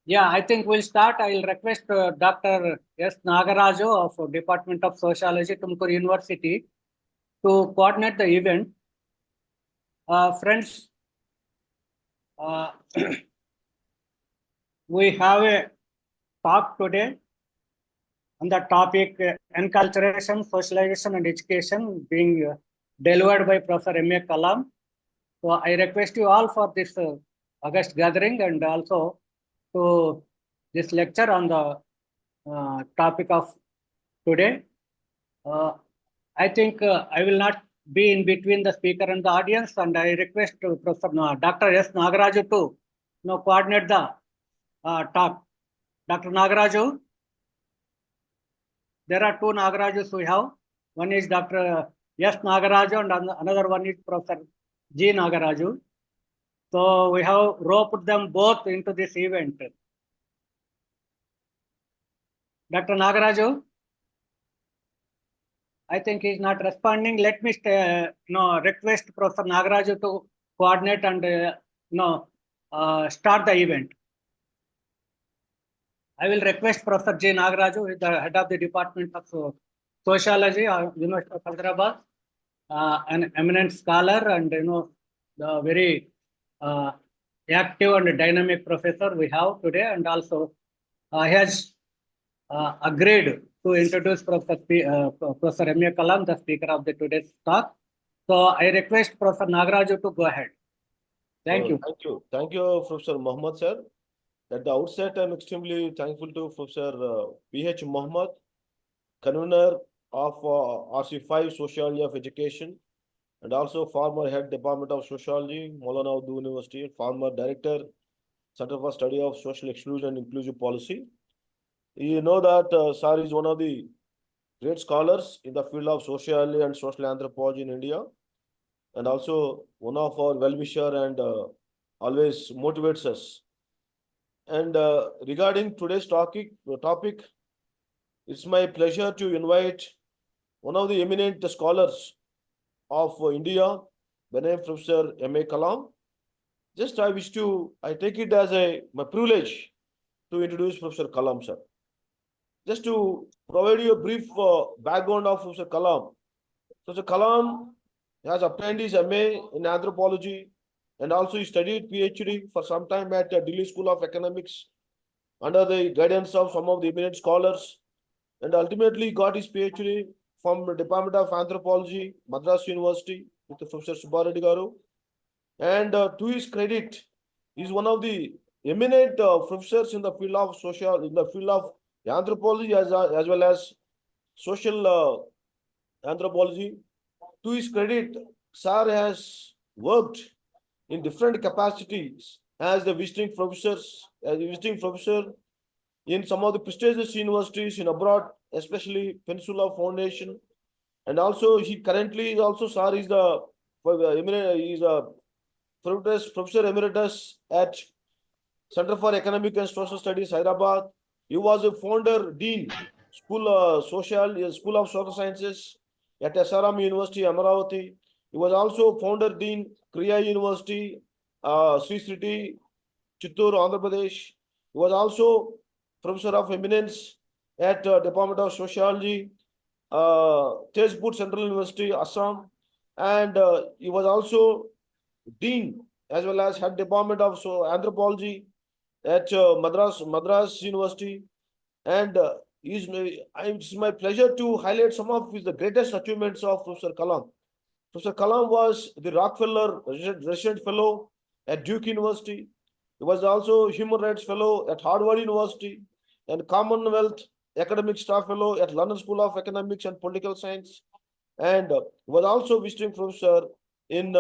Yeah, I think we'll start. I'll request Dr. S. Nagaraju of Department of Sociology, Tumakuru University, to coordinate the event. Friends, uh, we have a talk today on the topic Enculturation, Socialization and Education being delivered by Professor M.A. Kalam. So I request you all for this August gathering and also to this lecture on the topic of today. I think I will not be in between the speaker and the audience, and I request Professor Dr. S. Nagaraju to coordinate the talk. Dr. Nagaraju, there are two Nagarajus we have. One is Dr. S. Nagaraju and another one is Professor G. Nagaraju. So we have roped them both into this event. Dr. Nagaraju, I think he's not responding. Let me request Professor Nagaraju to coordinate and start the event. I will request Professor J. Nagaraju, the head of the Department of Sociology, University of Hyderabad, an eminent scholar and the very active and dynamic professor we have today, and also he has agreed to introduce Professor M.A. Kalam, the speaker of the today's talk. So I request Professor Nagaraju to go ahead. Thank you. Thank you, Professor Mohammed, sir. At the outset, I'm extremely thankful to Professor P.H. Mohammed, convener of RC5 Sociology of Education, and also former head Department of Sociology, Maulana Urdu University, former director, Center for Study of Social Exclusion and Inclusive Policy. You know that sir is one of the great scholars in the field of sociology and social anthropology in India, and also one of our well-wisher and always motivates us. And regarding today's topic, it's my pleasure to invite one of the eminent scholars of India, by name Professor M.A. Kalam. Just I take it as my privilege to introduce Professor Kalam, sir. Just to provide you a brief background of Professor Kalam. Professor Kalam has obtained his MA in Anthropology and also he studied PhD for some time at Delhi School of Economics under the guidance of some of the eminent scholars, and ultimately got his PhD from the Department of Anthropology, Madras University, with Professor Subbareddy Garu. And to his credit, he is one of the eminent professors in the field of anthropology as well as social anthropology. To his credit, sir has worked in different capacities as the visiting professor in some of the prestigious universities in abroad, especially Peninsula Foundation. And also he currently is also, sir is the he's a professor emeritus at Center for Economic and Social Studies, Hyderabad. He was a founder dean, School of Social Sciences at SRM University, Amaravati. He was also founder dean, Kriya University, Sri City, Chittoor, Andhra Pradesh. He was also professor of eminence at Department of Sociology, Tezpur Central University, Assam, and he was also dean as well as head Department of Anthropology at Madras University. And it's my pleasure to highlight some of the greatest achievements of Professor Kalam. Professor Kalam was the Rockefeller Resident Fellow at Duke University. He was also Human Rights Fellow at Harvard University and Commonwealth Academic Staff Fellow at London School of Economics and Political Science, and was also visiting professor in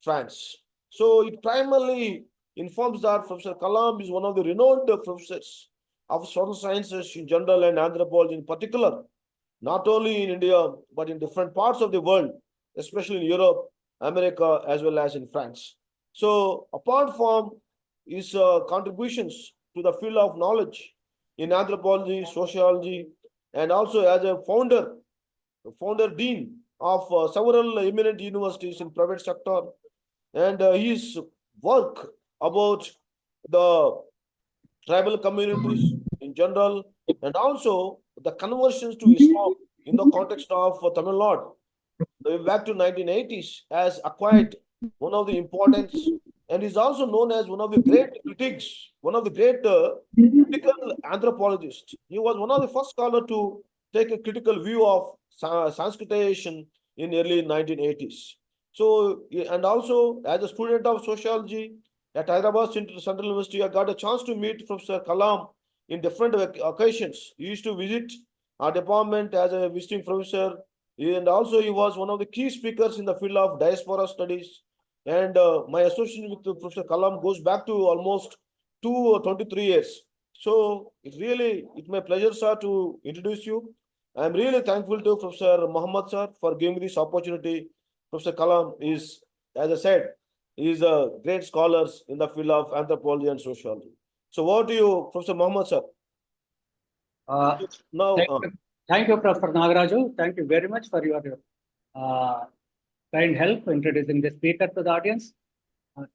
France. So it primarily informs that Professor Kalam is one of the renowned professors of social sciences in general and anthropology in particular, not only in India, but in different parts of the world, especially in Europe, America, as well as in France. So apart from his contributions to the field of knowledge in anthropology, sociology, and also as a founder dean of several eminent universities in private sector, and his work about the tribal communities in general, and also the conversions to Islam in the context of Tamil Nadu back to 1980s has acquired one of the importance and is also known as one of the great critics, one of the great critical anthropologists. He was one of the first scholars to take a critical view of Sanskritization in early 1980s. So, and also as a student of sociology at Hyderabad Central University, I got a chance to meet Professor Kalam in different occasions. He used to visit our department as a visiting professor, and also he was one of the key speakers in the field of diaspora studies. And my association with Professor Kalam goes back to almost 23 years. So it's my pleasure, sir, to introduce you. I'm really thankful to Professor Muhammad, sir, for giving me this opportunity. Professor Kalam is, as I said, is a great scholar in the field of anthropology and sociology. So over to you, Professor Muhammad, sir. Now, thank you, Professor Nagaraju. Thank you very much for your kind help introducing the speaker to the audience.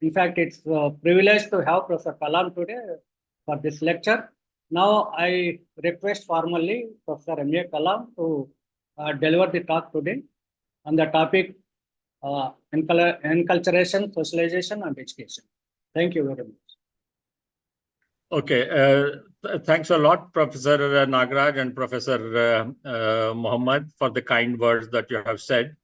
In fact, it's a privilege to have Professor Kalam today for this lecture. Now, I request formally Professor M.A. Kalam to deliver the talk today on the topic Enculturation, Socialization, and Education. Thank you very much. Okay, thanks a lot, Professor Nagaraj and Professor Muhammad, for the kind words that you have said.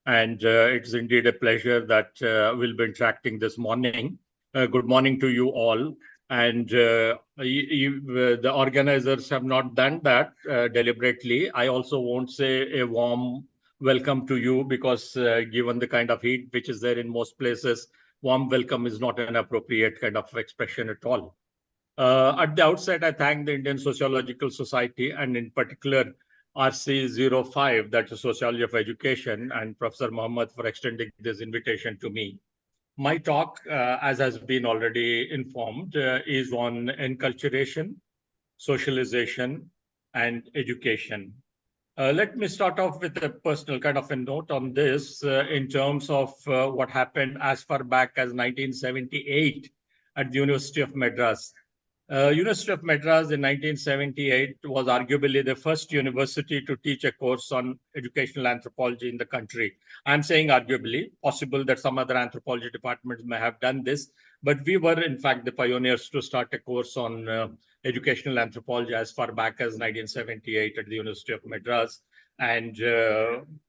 And it's indeed a pleasure that we'll be interacting this morning. Good morning to you all. And the organizers have not done that deliberately. I also won't say a warm welcome to you because given the kind of heat which is there in most places, warm welcome is not an appropriate kind of expression at all. At the outset, I thank the Indian Sociological Society and in particular RC05, that's the Sociology of Education, and Professor Muhammad for extending this invitation to me. My talk, as has been already informed, is on enculturation, socialization, and education. Let me start off with a personal kind of a note on this in terms of what happened as far back as 1978 at the University of Madras. University of Madras in 1978 was arguably the first university to teach a course on educational anthropology in the country. I'm saying arguably, possible that some other anthropology departments may have done this, but we were in fact the pioneers to start a course on educational anthropology as far back as 1978 at the University of Madras. And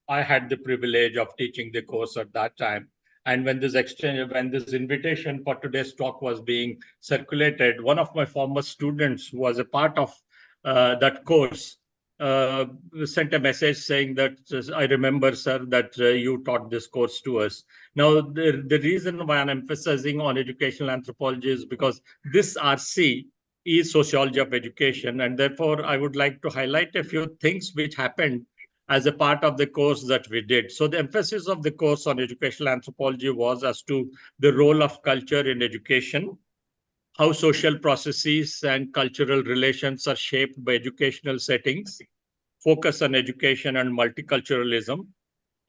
I had the privilege of teaching the course at that time. And when this invitation for today's talk was being circulated, one of my former students who was a part of that course sent a message saying that, I remember, sir, that you taught this course to us. Now, the reason why I'm emphasizing on educational anthropology is because this RC is Sociology of Education. And therefore, I would like to highlight a few things which happened as a part of the course that we did. So the emphasis of the course on educational anthropology was as to the role of culture in education, how social processes and cultural relations are shaped by educational settings, focus on education and multiculturalism,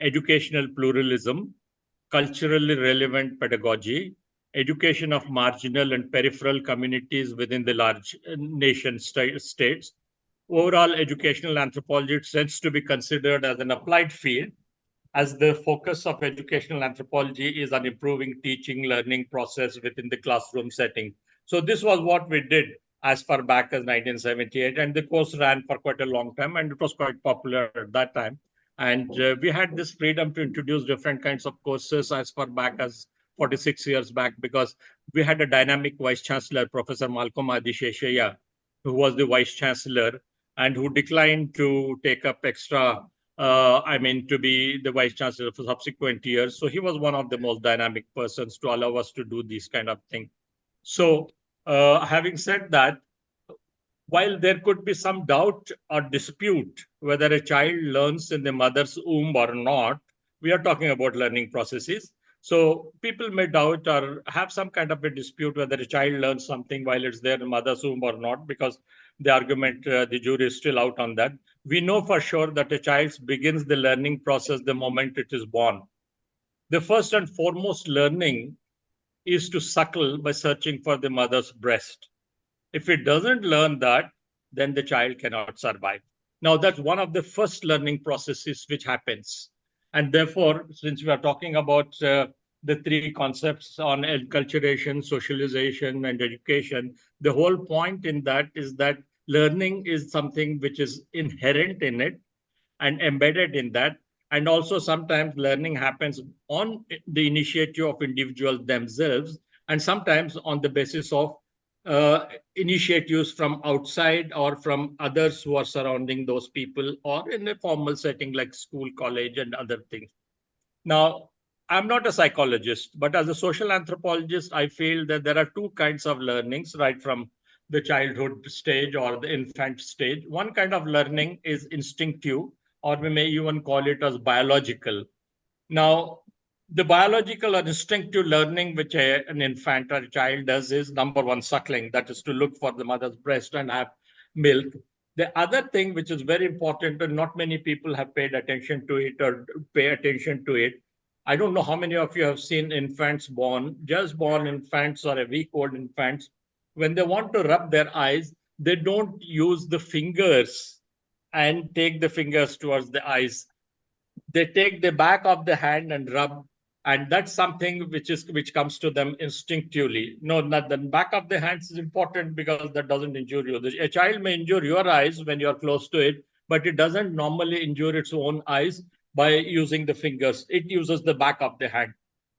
educational pluralism, culturally relevant pedagogy, education of marginal and peripheral communities within the large nation states. Overall, educational anthropology tends to be considered as an applied field, as the focus of educational anthropology is on improving teaching learning process within the classroom setting. So this was what we did as far back as 1978, and the course ran for quite a long time, and it was quite popular at that time. And we had this freedom to introduce different kinds of courses as far back as 46 years back, because we had a dynamic vice chancellor, Professor Malcolm Adisheshaya, who was the vice chancellor and who declined to take up extra, to be the vice chancellor for subsequent years. So he was one of the most dynamic persons to allow us to do this kind of thing. So having said that, while there could be some doubt or dispute whether a child learns in the mother's womb or not, we are talking about learning processes. So people may doubt or have some kind of a dispute whether a child learns something while it's there in mother's womb or not, because the argument, the jury is still out on that. We know for sure that a child begins the learning process the moment it is born. The first and foremost learning is to suckle by searching for the mother's breast. If it doesn't learn that, then the child cannot survive. Now, that's one of the first learning processes which happens. And therefore, since we are talking about the three concepts on enculturation, socialization, and education, the whole point in that is that learning is something which is inherent in it and embedded in that. And also sometimes learning happens on the initiative of individuals themselves, and sometimes on the basis of initiatives from outside or from others who are surrounding those people, or in a formal setting like school, college, and other things. Now, I'm not a psychologist, but as a social anthropologist, I feel that there are two kinds of learnings, right from the childhood stage or the infant stage. One kind of learning is instinctive, or we may even call it as biological. Now, the biological or instinctive learning which an infant or a child does is number one, suckling, that is to look for the mother's breast and have milk. The other thing which is very important, and not many people have paid attention to it or pay attention to it. I don't know how many of you have seen infants born, just born infants or a week old infants. When they want to rub their eyes, they don't use the fingers and take the fingers towards the eyes. They take the back of the hand and rub, and that's something which comes to them instinctively. No, not the back of the hands is important because that doesn't injure you. A child may injure your eyes when you're close to it, but it doesn't normally injure its own eyes by using the fingers. It uses the back of the hand.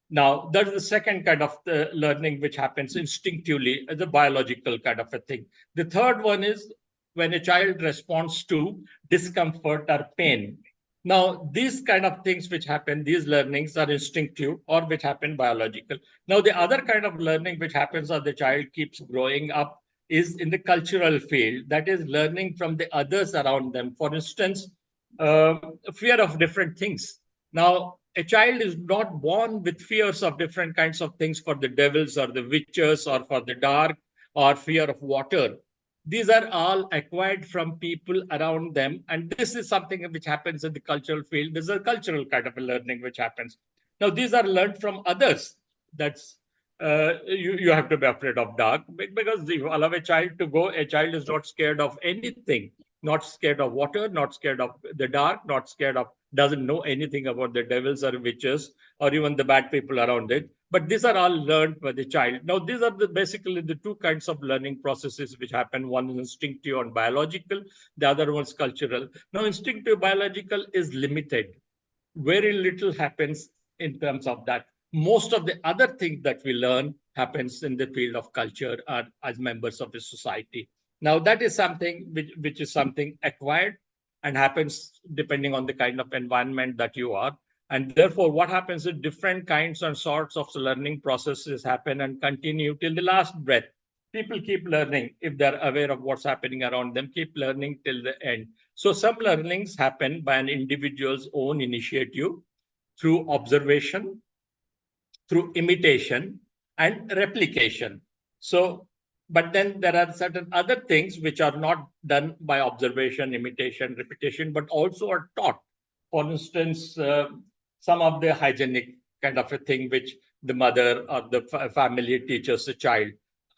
Now, that's the second kind of learning which happens instinctively, as a biological kind of a thing. The third one is when a child responds to discomfort or pain. Now, these kind of things which happen, these learnings are instinctive or which happen biological. Now, the other kind of learning which happens as the child keeps growing up is in the cultural field, that is learning from the others around them. For instance, fear of different things. Now, a child is not born with fears of different kinds of things, for the devils or the witches or for the dark or fear of water. These are all acquired from people around them. And this is something which happens in the cultural field. This is a cultural kind of a learning which happens. Now, these are learned from others. That's you have to be afraid of dark, because if you allow a child to go, a child is not scared of anything, not scared of water, not scared of the dark, not scared of, doesn't know anything about the devils or witches or even the bad people around it. But these are all learned by the child. Now, these are basically the two kinds of learning processes which happen. One is instinctive and biological, the other one is cultural. Now, instinctive biological is limited. Very little happens in terms of that. Most of the other things that we learn happens in the field of culture or as members of the society. Now, that is something which is something acquired and happens depending on the kind of environment that you are. And therefore, what happens is different kinds and sorts of learning processes happen and continue till the last breath. People keep learning if they're aware of what's happening around them, keep learning till the end. So some learnings happen by an individual's own initiative, through observation, through imitation, and replication. So, but then there are certain other things which are not done by observation, imitation, repetition, but also are taught. For instance, some of the hygienic kind of a thing which the mother or the family teaches the child,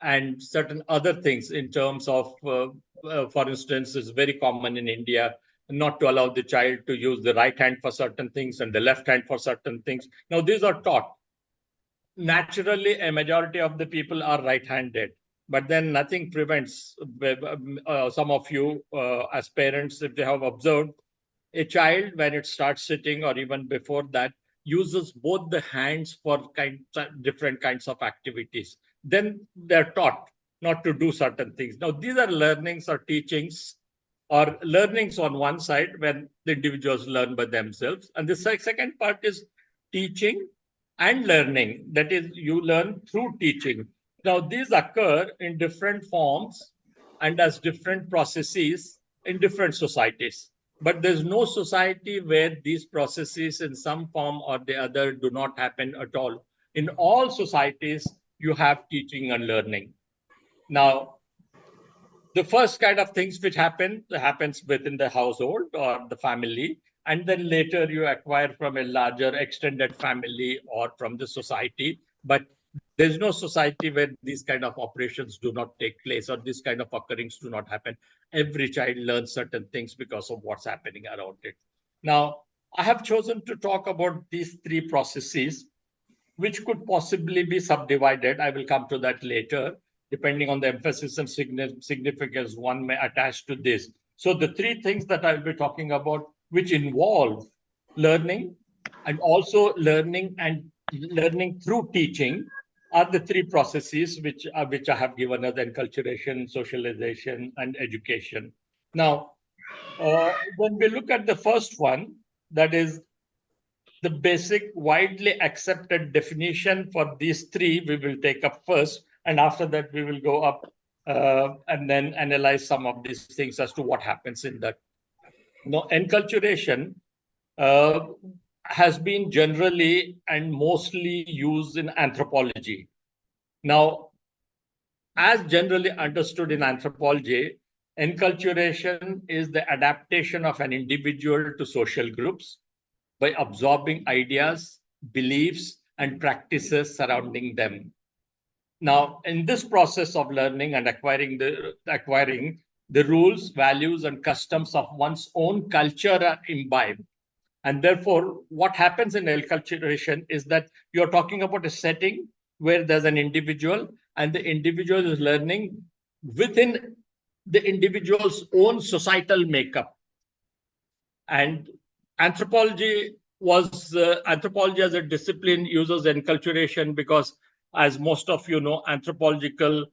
and certain other things in terms of, for instance, is very common in India, not to allow the child to use the right hand for certain things and the left hand for certain things. Now, these are taught. Naturally, a majority of the people are right-handed, but then nothing prevents some of you as parents, if they have observed, a child when it starts sitting or even before that uses both the hands for different kinds of activities. Then they're taught not to do certain things. Now, these are learnings or teachings or learnings on one side when the individuals learn by themselves. And the second part is teaching and learning. That is, you learn through teaching. Now, these occur in different forms and as different processes in different societies. But there's no society where these processes in some form or the other do not happen at all. In all societies, you have teaching and learning. Now, the first kind of things which happens within the household or the family, and then later you acquire from a larger extended family or from the society. But There's no society where these kind of operations do not take place or these kind of occurrence do not happen. Every child learns certain things because of what's happening around it. Now, I have chosen to talk about these three processes, which could possibly be subdivided. I will come to that later, depending on the emphasis and significance one may attach to this. So the three things that I'll be talking about, which involve learning and also learning through teaching, are the three processes which I have given as enculturation, socialization, and education. Now, when we look at the first one, that is the basic widely accepted definition for these three, we will take up first, and after that we will go up and then analyze some of these things as to what happens in that. Now, enculturation has been generally and mostly used in anthropology. Now, as generally understood in anthropology, enculturation is the adaptation of an individual to social groups by absorbing ideas, beliefs, and practices surrounding them. Now, in this process of learning and acquiring the rules, values, and customs of one's own culture are imbibed. And therefore, what happens in enculturation is that you're talking about a setting where there's an individual, and the individual is learning within the individual's own societal makeup. And anthropology as a discipline uses enculturation because, as most of you know, anthropological,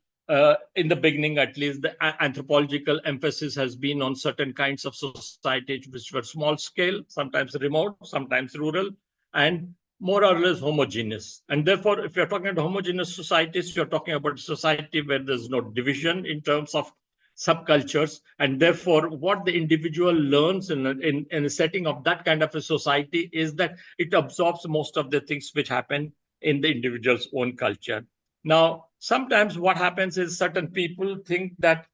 in the beginning at least, the anthropological emphasis has been on certain kinds of societies which were small scale, sometimes remote, sometimes rural, and more or less homogeneous. And therefore, if you're talking about homogeneous societies, you're talking about a society where there's no division in terms of subcultures, and therefore what the individual learns in a setting of that kind of a society is that it absorbs most of the things which happen in the individual's own culture. Now, sometimes what happens is certain people think that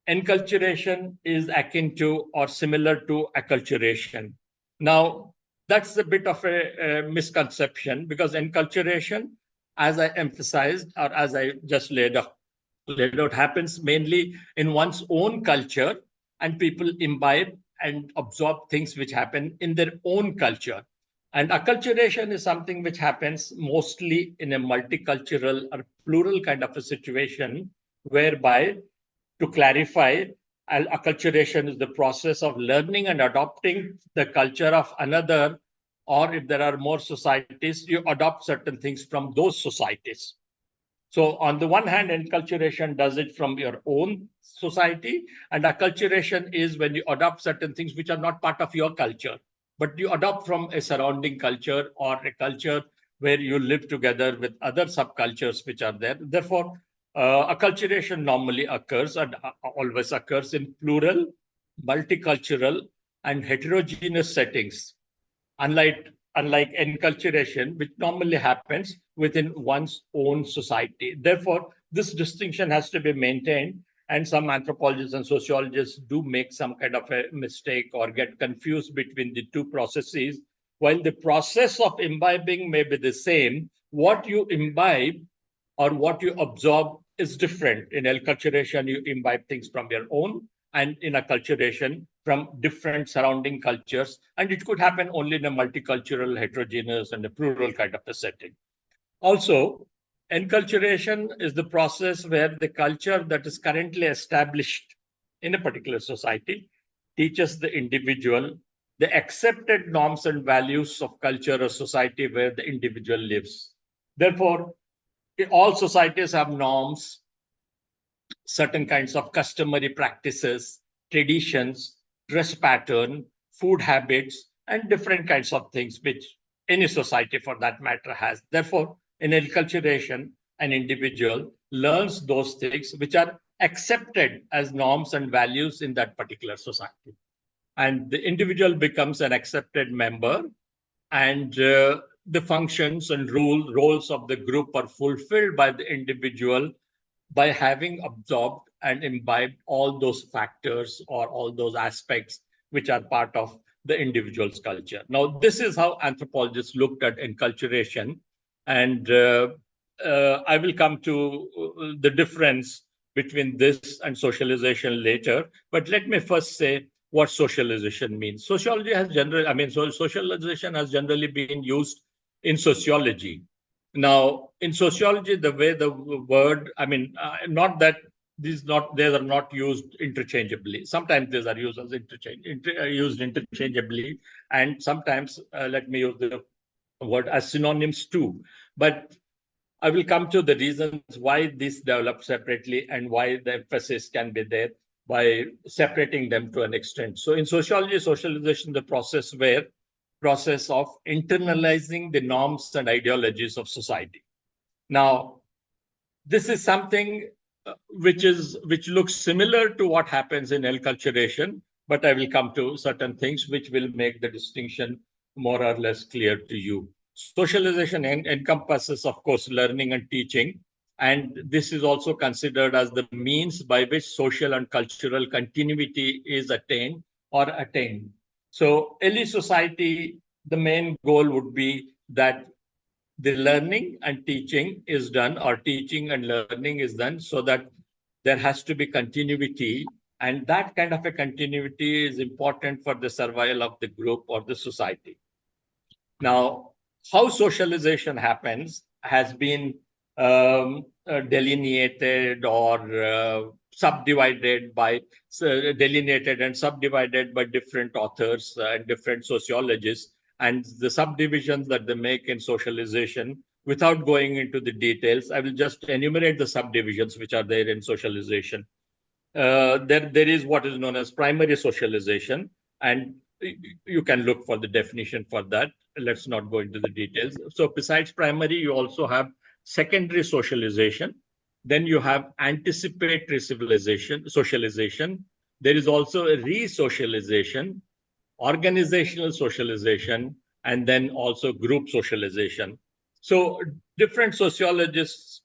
enculturation is akin to or similar to acculturation. Now, that's a bit of a misconception, because enculturation, as I emphasized or as I just laid out, happens mainly in one's own culture, and people imbibe and absorb things which happen in their own culture. And acculturation is something which happens mostly in a multicultural or plural kind of a situation, whereby, to clarify, acculturation is the process of learning and adopting the culture of another, or if there are more societies, you adopt certain things from those societies. So on the one hand, enculturation does it from your own society, and acculturation is when you adopt certain things which are not part of your culture, but you adopt from a surrounding culture or a culture where you live together with other subcultures which are there. Therefore, acculturation normally occurs and always occurs in plural, multicultural, and heterogeneous settings. Unlike enculturation, which normally happens within one's own society. Therefore, this distinction has to be maintained, and some anthropologists and sociologists do make some kind of a mistake or get confused between the two processes. While the process of imbibing may be the same, what you imbibe or what you absorb is different. In enculturation, you imbibe things from your own, and in acculturation from different surrounding cultures. And it could happen only in a multicultural, heterogeneous, and a plural kind of a setting. Also, enculturation is the process where the culture that is currently established in a particular society teaches the individual the accepted norms and values of culture or society where the individual lives. Therefore, all societies have norms, certain kinds of customary practices, traditions, dress pattern, food habits, and different kinds of things which any society for that matter has. Therefore, in enculturation, an individual learns those things which are accepted as norms and values in that particular society. And the individual becomes an accepted member, and the functions and roles of the group are fulfilled by the individual by having absorbed and imbibed all those factors or all those aspects which are part of the individual's culture. Now, this is how anthropologists looked at enculturation. And I will come to the difference between this and socialization later. But let me first say what socialization means. Sociology has generally, I mean, so socialization has generally been used in sociology. Now, in sociology, the way the word, I mean, not that they are not used interchangeably. Sometimes these are used as used interchangeably, and sometimes let me use the word as synonyms too. But I will come to the reasons why this develops separately and why the emphasis can be there by separating them to an extent. So in sociology, socialization, the process of internalizing the norms and ideologies of society. Now, this is something which looks similar to what happens in enculturation, but I will come to certain things which will make the distinction more or less clear to you. Socialization encompasses, of course, learning and teaching, and this is also considered as the means by which social and cultural continuity is attained or attained. So, any society, the main goal would be that the learning and teaching is done, or teaching and learning is done, so that there has to be continuity, and that kind of a continuity is important for the survival of the group or the society. Now, how socialization happens has been delineated or delineated and subdivided by different authors and different sociologists, and the subdivisions that they make in socialization. Without going into the details, I will just enumerate the subdivisions which are there in socialization. There is what is known as primary socialization, and you can look for the definition for that. Let's not go into the details. So besides primary, you also have secondary socialization. Then you have anticipatory socialization. There is also a re-socialization, organizational socialization, and then also group socialization. So different sociologists,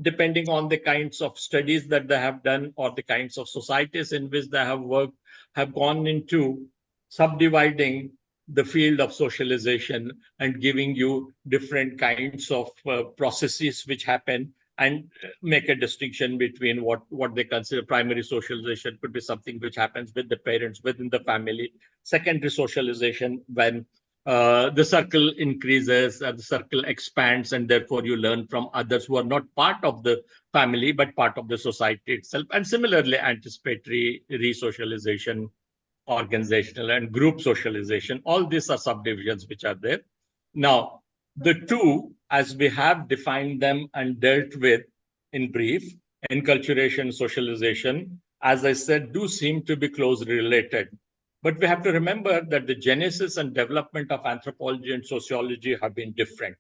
depending on the kinds of studies that they have done or the kinds of societies in which they have worked, have gone into subdividing the field of socialization and giving you different kinds of processes which happen, and make a distinction between what they consider primary socialization could be something which happens with the parents within the family, secondary socialization when the circle increases, the circle expands, and therefore you learn from others who are not part of the family but part of the society itself. And similarly, anticipatory re-socialization, organizational, and group socialization. All these are subdivisions which are there. Now, the two, as we have defined them and dealt with in brief, enculturation, socialization, as I said, do seem to be closely related. But we have to remember that the genesis and development of anthropology and sociology have been different.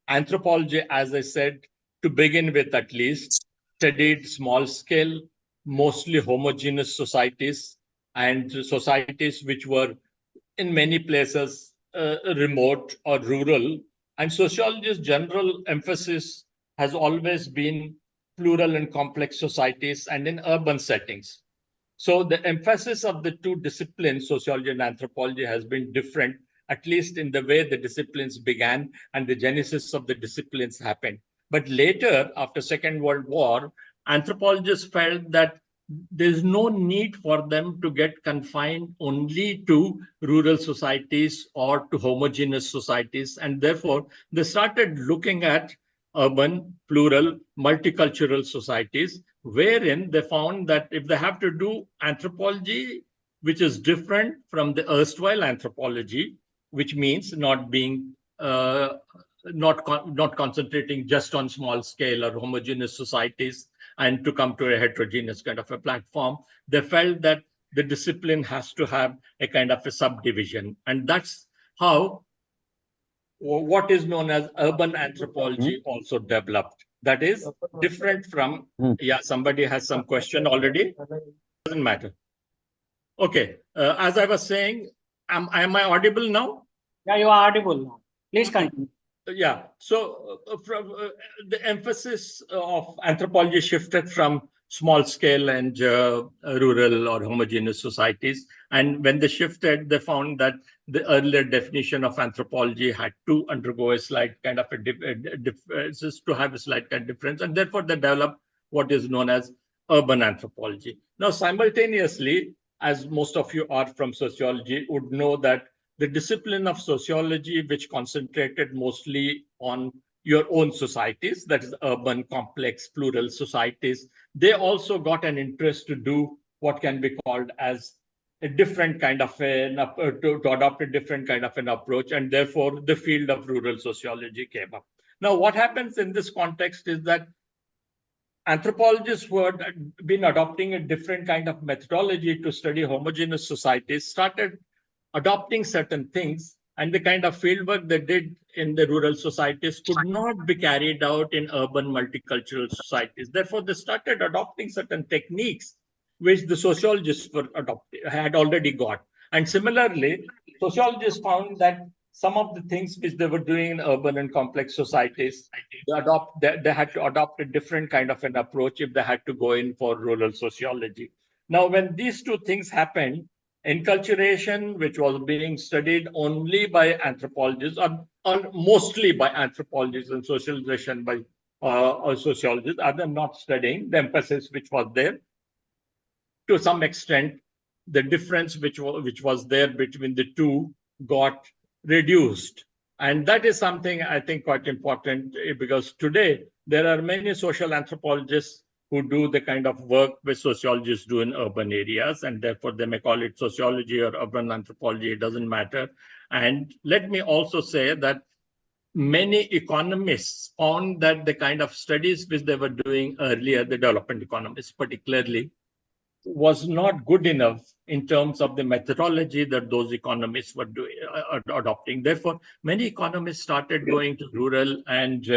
Anthropology, as I said, to begin with at least, studied small scale, mostly homogeneous societies, and societies which were in many places remote or rural. And sociology's general emphasis has always been plural and complex societies and in urban settings. So the emphasis of the two disciplines, sociology and anthropology, has been different, at least in the way the disciplines began and the genesis of the disciplines happened. But later, after Second World War, anthropologists felt that there's no need for them to get confined only to rural societies or to homogeneous societies. And therefore, they started looking at urban, plural, multicultural societies, wherein they found that if they have to do anthropology, which is different from the erstwhile anthropology, which means not being not concentrating just on small scale or homogeneous societies, and to come to a heterogeneous kind of a platform, they felt that the discipline has to have a kind of a subdivision. And that's how what is known as urban anthropology also developed. That is different from, yeah, somebody has some question already. Doesn't matter. Okay, as I was saying, am I audible now? Yeah, you are audible now. Please continue. Yeah, so from the emphasis of anthropology shifted from small scale and rural or homogeneous societies. And when they shifted, they found that the earlier definition of anthropology had to undergo a slight kind of just to have a slight kind of difference, and therefore they developed what is known as urban anthropology. Now, simultaneously, as most of you are from sociology, would know that the discipline of sociology, which concentrated mostly on your own societies, that is urban, complex, plural societies, they also got an interest to do what can be called as a different kind of to adopt a different kind of an approach, and therefore the field of rural sociology came up. Now, what happens in this context is that anthropologists who had been adopting a different kind of methodology to study homogeneous societies started adopting certain things, and the kind of fieldwork they did in the rural societies could not be carried out in urban multicultural societies. Therefore, they started adopting certain techniques which the sociologists had already got. And similarly, sociologists found that some of the things which they were doing in urban and complex societies, they had to adopt a different kind of an approach if they had to go in for rural sociology. Now, when these two things happened, enculturation, which was being studied only by anthropologists, or mostly by anthropologists, and socialization by sociologists, are not studying, the emphasis which was there, to some extent, the difference which was there between the two got reduced. And that is something I think quite important, because today there are many social anthropologists who do the kind of work which sociologists do in urban areas, and therefore they may call it sociology or urban anthropology, it doesn't matter. And let me also say that many economists found that the kind of studies which they were doing earlier, the development economists particularly, was not good enough in terms of the methodology that those economists were adopting. Therefore, many economists started going to rural and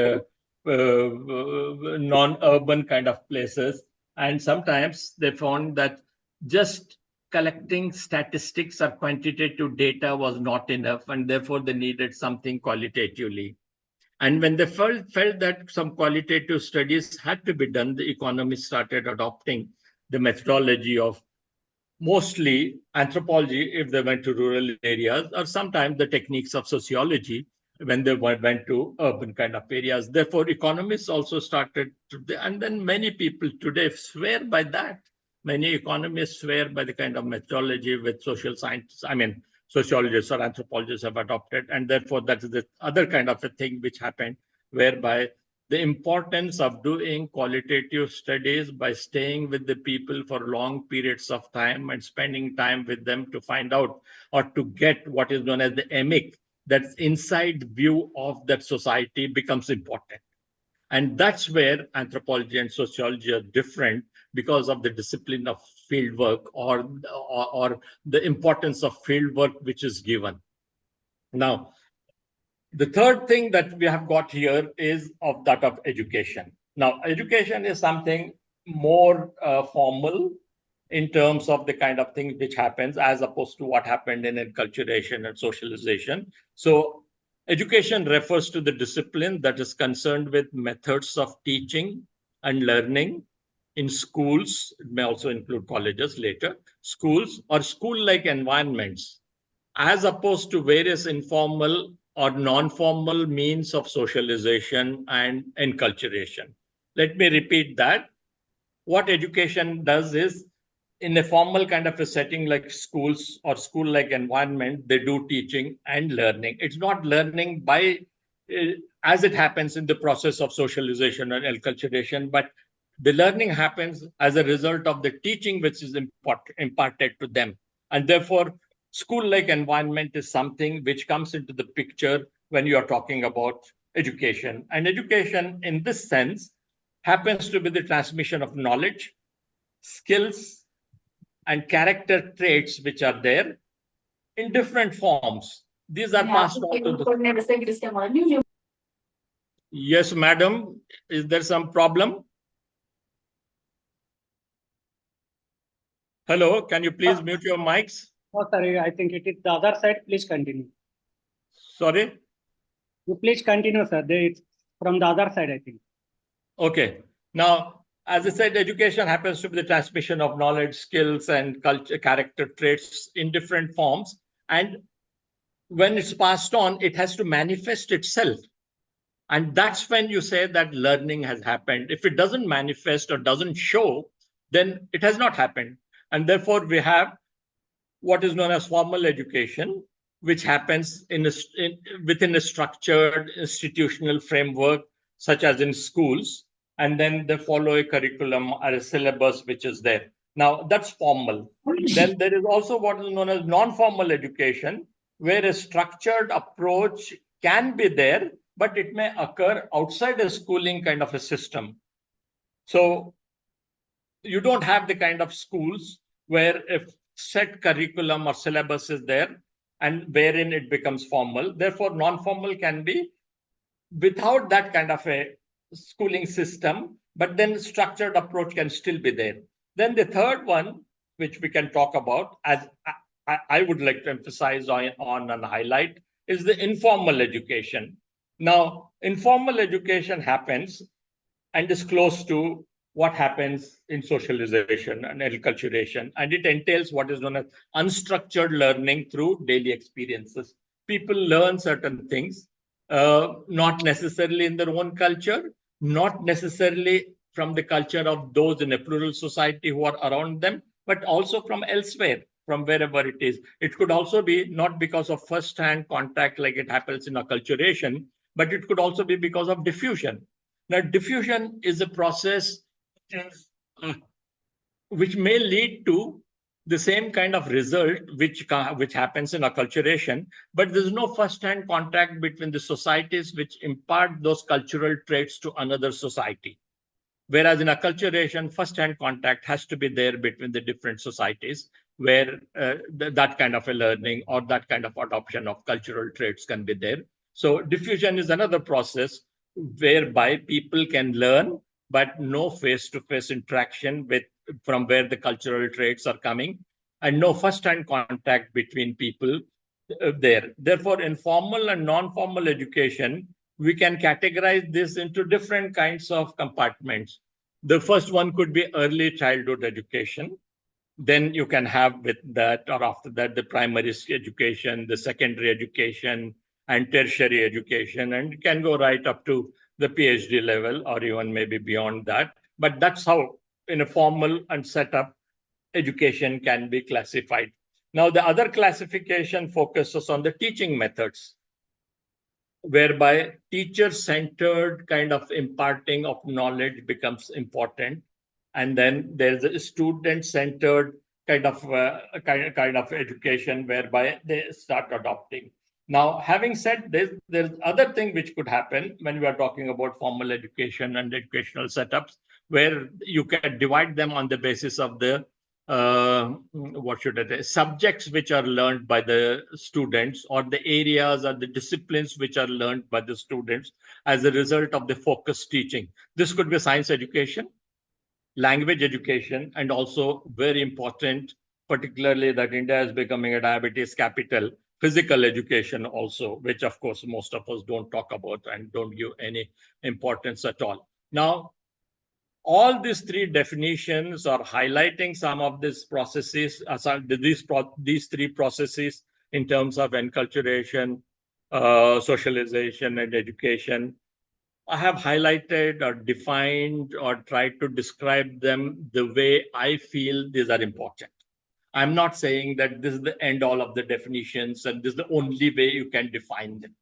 non-urban kind of places. And sometimes they found that just collecting statistics or quantitative data was not enough, and therefore they needed something qualitatively. And when they felt that some qualitative studies had to be done, the economists started adopting the methodology of mostly anthropology if they went to rural areas, or sometimes the techniques of sociology when they went to urban kind of areas. Therefore, economists also started and then many people today swear by that. Many economists swear by the kind of methodology with social scientists, sociologists or anthropologists have adopted. And therefore, that is the other kind of a thing which happened, whereby the importance of doing qualitative studies by staying with the people for long periods of time and spending time with them to find out or to get what is known as the emic, that's inside view of that society, becomes important. And that's where anthropology and sociology are different, because of the discipline of fieldwork or the importance of fieldwork which is given. Now, the third thing that we have got here is of that of education. Now, education is something more formal in terms of the kind of thing which happens, as opposed to what happened in enculturation and socialization. So education refers to the discipline that is concerned with methods of teaching and learning in schools. It may also include colleges later, schools or school-like environments, as opposed to various informal or non-formal means of socialization and enculturation. Let me repeat that. What education does is, in a formal kind of a setting like schools or school-like environment, they do teaching and learning. It's not learning by, as it happens in the process of socialization and enculturation, but the learning happens as a result of the teaching which is imparted to them. And therefore, school-like environment is something which comes into the picture when you are talking about education. And education, in this sense, happens to be the transmission of knowledge, skills, and character traits which are there in different forms. These are passed on to the... Yes, madam. Is there some problem? Hello, can you please mute your mics? Oh, sorry, I think it is the other side. Please continue. Sorry? You please continue, sir. It's from the other side, I think. Okay. Now, as I said, education happens to be the transmission of knowledge, skills, and culture, character traits in different forms. And when it's passed on, it has to manifest itself. And that's when you say that learning has happened. If it doesn't manifest or doesn't show, then it has not happened. And therefore, we have what is known as formal education, which happens within a structured institutional framework, such as in schools. And then they follow a curriculum or a syllabus which is there. Now, that's formal. Then there is also what is known as non-formal education, where a structured approach can be there, but it may occur outside a schooling kind of a system. So you don't have the kind of schools where a set curriculum or syllabus is there and wherein it becomes formal. Therefore, non-formal can be without that kind of a schooling system, but then structured approach can still be there. Then the third one, which we can talk about, as I would like to emphasize on and highlight, is the informal education. Now, informal education happens and is close to what happens in socialization and enculturation, and it entails what is known as unstructured learning through daily experiences. People learn certain things, not necessarily in their own culture, not necessarily from the culture of those in a plural society who are around them, but also from elsewhere, from wherever it is. It could also be not because of first-hand contact like it happens in acculturation, but it could also be because of diffusion. Now, diffusion is a process which may lead to the same kind of result which happens in acculturation, but there's no first-hand contact between the societies which impart those cultural traits to another society. Whereas in acculturation, first-hand contact has to be there between the different societies where that kind of a learning or that kind of adoption of cultural traits can be there. So diffusion is another process whereby people can learn, but no face-to-face interaction from where the cultural traits are coming, and no first-hand contact between people there. Therefore, in formal and non-formal education, we can categorize this into different kinds of compartments. The first one could be early childhood education. Then you can have with that, or after that, the primary education, the secondary education, and tertiary education, and it can go right up to the PhD level or even maybe beyond that. But that's how, in a formal and set up, education can be classified. Now, the other classification focuses on the teaching methods, whereby teacher-centered kind of imparting of knowledge becomes important. And then there's a student-centered kind of education whereby they start adopting. Now, having said this, there's other thing which could happen when we are talking about formal education and educational setups, where you can divide them on the basis of the subjects which are learned by the students, or the areas or the disciplines which are learned by the students as a result of the focused teaching. This could be science education, language education, and also very important, particularly that India is becoming a diabetes capital, physical education also, which of course most of us don't talk about and don't give any importance at all. Now, all these three definitions are highlighting some of these processes, these three processes in terms of enculturation, socialization, and education. I have highlighted or defined or tried to describe them the way I feel these are important. I'm not saying that this is the end all of the definitions and this is the only way you can define them.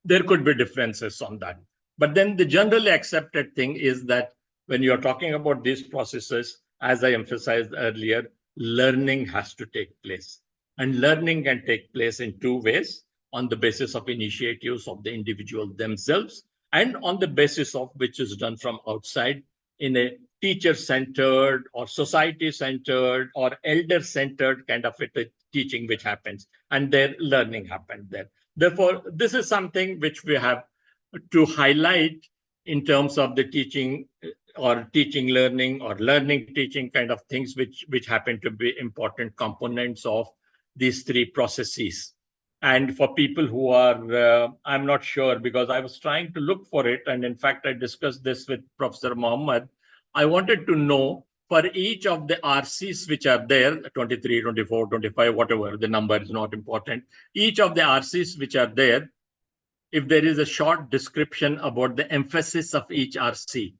There could be differences on that. But then the generally accepted thing is that when you're talking about these processes, as I emphasized earlier, learning has to take place. And learning can take place in two ways: on the basis of initiatives of the individual themselves, and on the basis of which is done from outside in a teacher-centered or society-centered or elder-centered kind of a teaching which happens, and their learning happened there. Therefore, this is something which we have to highlight in terms of the teaching or teaching learning or learning teaching kind of things which happen to be important components of these three processes. And for people who are, I'm not sure, because I was trying to look for it, and in fact, I discussed this with Professor Mohammed. I wanted to know for each of the RCs which are there, 23, 24, 25, whatever, the number is not important. Each of the RCs which are there, if there is a short description about the emphasis of each RC.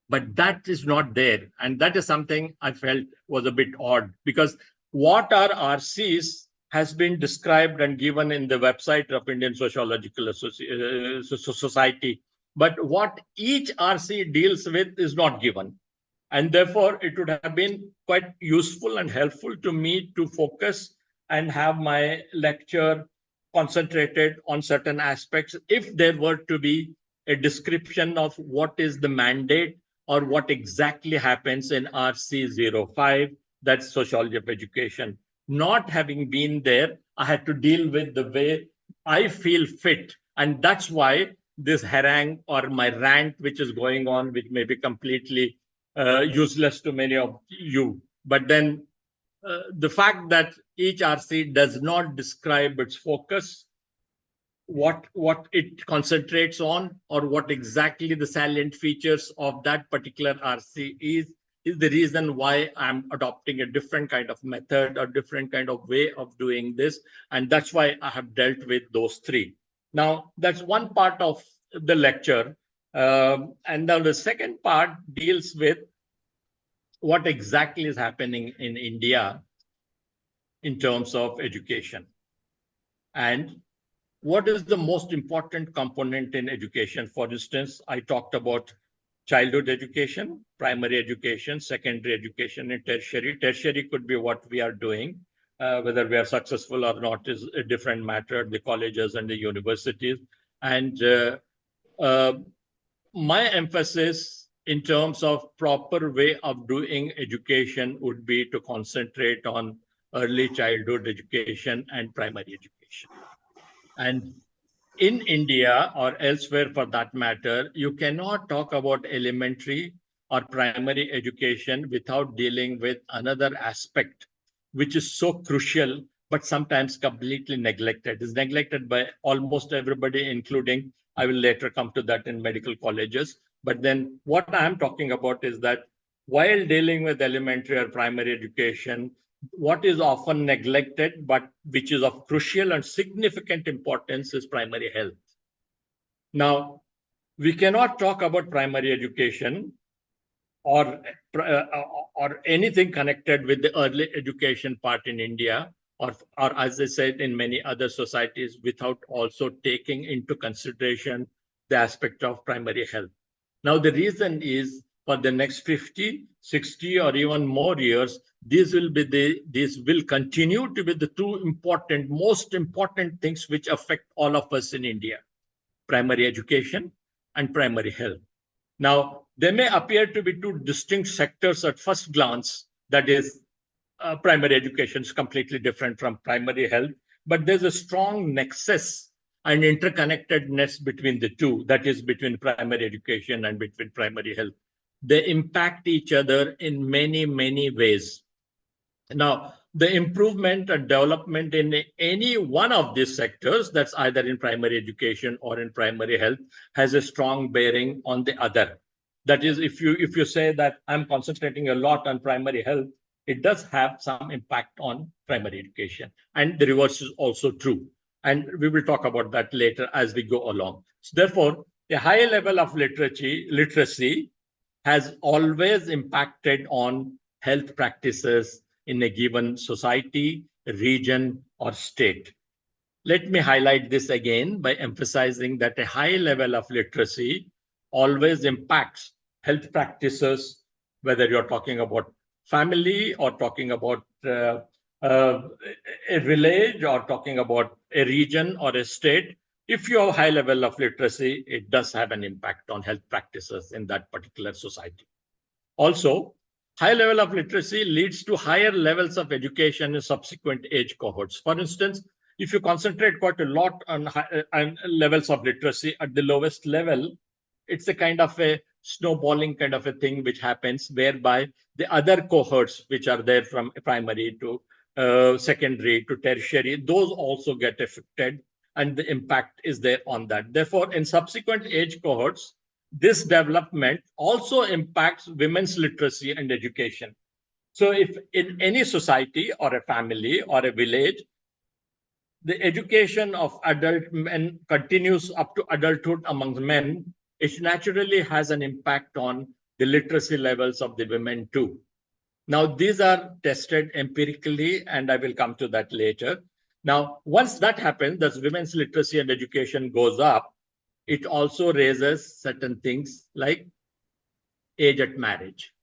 But that is not there. And that is something I felt was a bit odd, because what are RCs has been described and given in the website of Indian Sociological Society. But what each RC deals with is not given. And therefore, it would have been quite useful and helpful to me to focus and have my lecture concentrated on certain aspects if there were to be a description of what is the mandate or what exactly happens in RC05, that's Sociology of Education. Not having been there, I had to deal with the way I feel fit. And that's why this harangue or my rant, which is going on, which may be completely useless to many of you. But then the fact that each RC does not describe its focus, what it concentrates on, or what exactly the salient features of that particular RC is the reason why I'm adopting a different kind of method or different kind of way of doing this. And that's why I have dealt with those three. Now, that's one part of the lecture. And now the second part deals with what exactly is happening in India in terms of education. And what is the most important component in education? For instance, I talked about childhood education, primary education, secondary education, and tertiary. Tertiary could be what we are doing. Whether we are successful or not is a different matter, the colleges and the universities. And my emphasis in terms of proper way of doing education would be to concentrate on early childhood education and primary education. And in India or elsewhere for that matter, you cannot talk about elementary or primary education without dealing with another aspect, which is so crucial, but sometimes completely neglected. It's neglected by almost everybody, including, I will later come to that, in medical colleges. But then what I'm talking about is that while dealing with elementary or primary education, what is often neglected, but which is of crucial and significant importance, is primary health. Now, we cannot talk about primary education or anything connected with the early education part in India, or as I said, in many other societies, without also taking into consideration the aspect of primary health. Now, the reason is for the next 50, 60, or even more years, these will continue to be the two most important things which affect all of us in India: primary education and primary health. Now, they may appear to be two distinct sectors at first glance. That is, primary education is completely different from primary health, but there's a strong nexus and interconnectedness between the two, that is, between primary education and between primary health. They impact each other in many, many ways. Now, the improvement and development in any one of these sectors, that's either in primary education or in primary health, has a strong bearing on the other. That is, if you say that I'm concentrating a lot on primary health, it does have some impact on primary education. And the reverse is also true. And we will talk about that later as we go along. So therefore, a high level of literacy has always impacted on health practices in a given society, region, or state. Let me highlight this again by emphasizing that a high level of literacy always impacts health practices, whether you're talking about family or talking about a village or talking about a region or a state. If you have a high level of literacy, it does have an impact on health practices in that particular society. Also, high level of literacy leads to higher levels of education in subsequent age cohorts. For instance, if you concentrate quite a lot on levels of literacy at the lowest level, it's a kind of a snowballing kind of a thing which happens, whereby the other cohorts which are there from primary to secondary to tertiary, those also get affected, and the impact is there on that. Therefore, in subsequent age cohorts, this development also impacts women's literacy and education. So if in any society or a family or a village, the education of adult men continues up to adulthood among men, it naturally has an impact on the literacy levels of the women too. Now, these are tested empirically, and I will come to that later. Now, once that happens, that women's literacy and education goes up, it also raises certain things like age at marriage.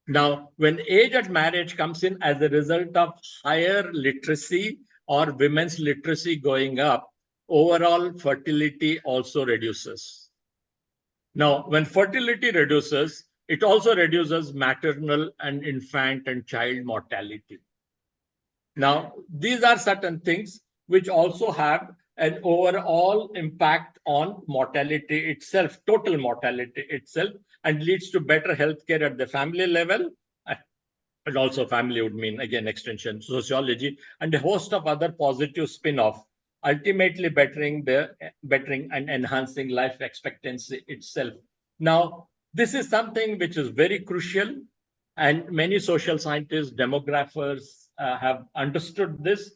Now, when age at marriage comes in as a result of higher literacy or women's literacy going up, overall fertility also reduces. Now, when fertility reduces, it also reduces maternal and infant and child mortality. Now, these are certain things which also have an overall impact on mortality itself, total mortality itself, and leads to better healthcare at the family level. And also family would mean, again, extension, sociology, and a host of other positive spin-off, ultimately bettering and enhancing life expectancy itself. Now, this is something which is very crucial, and many social scientists, demographers have understood this,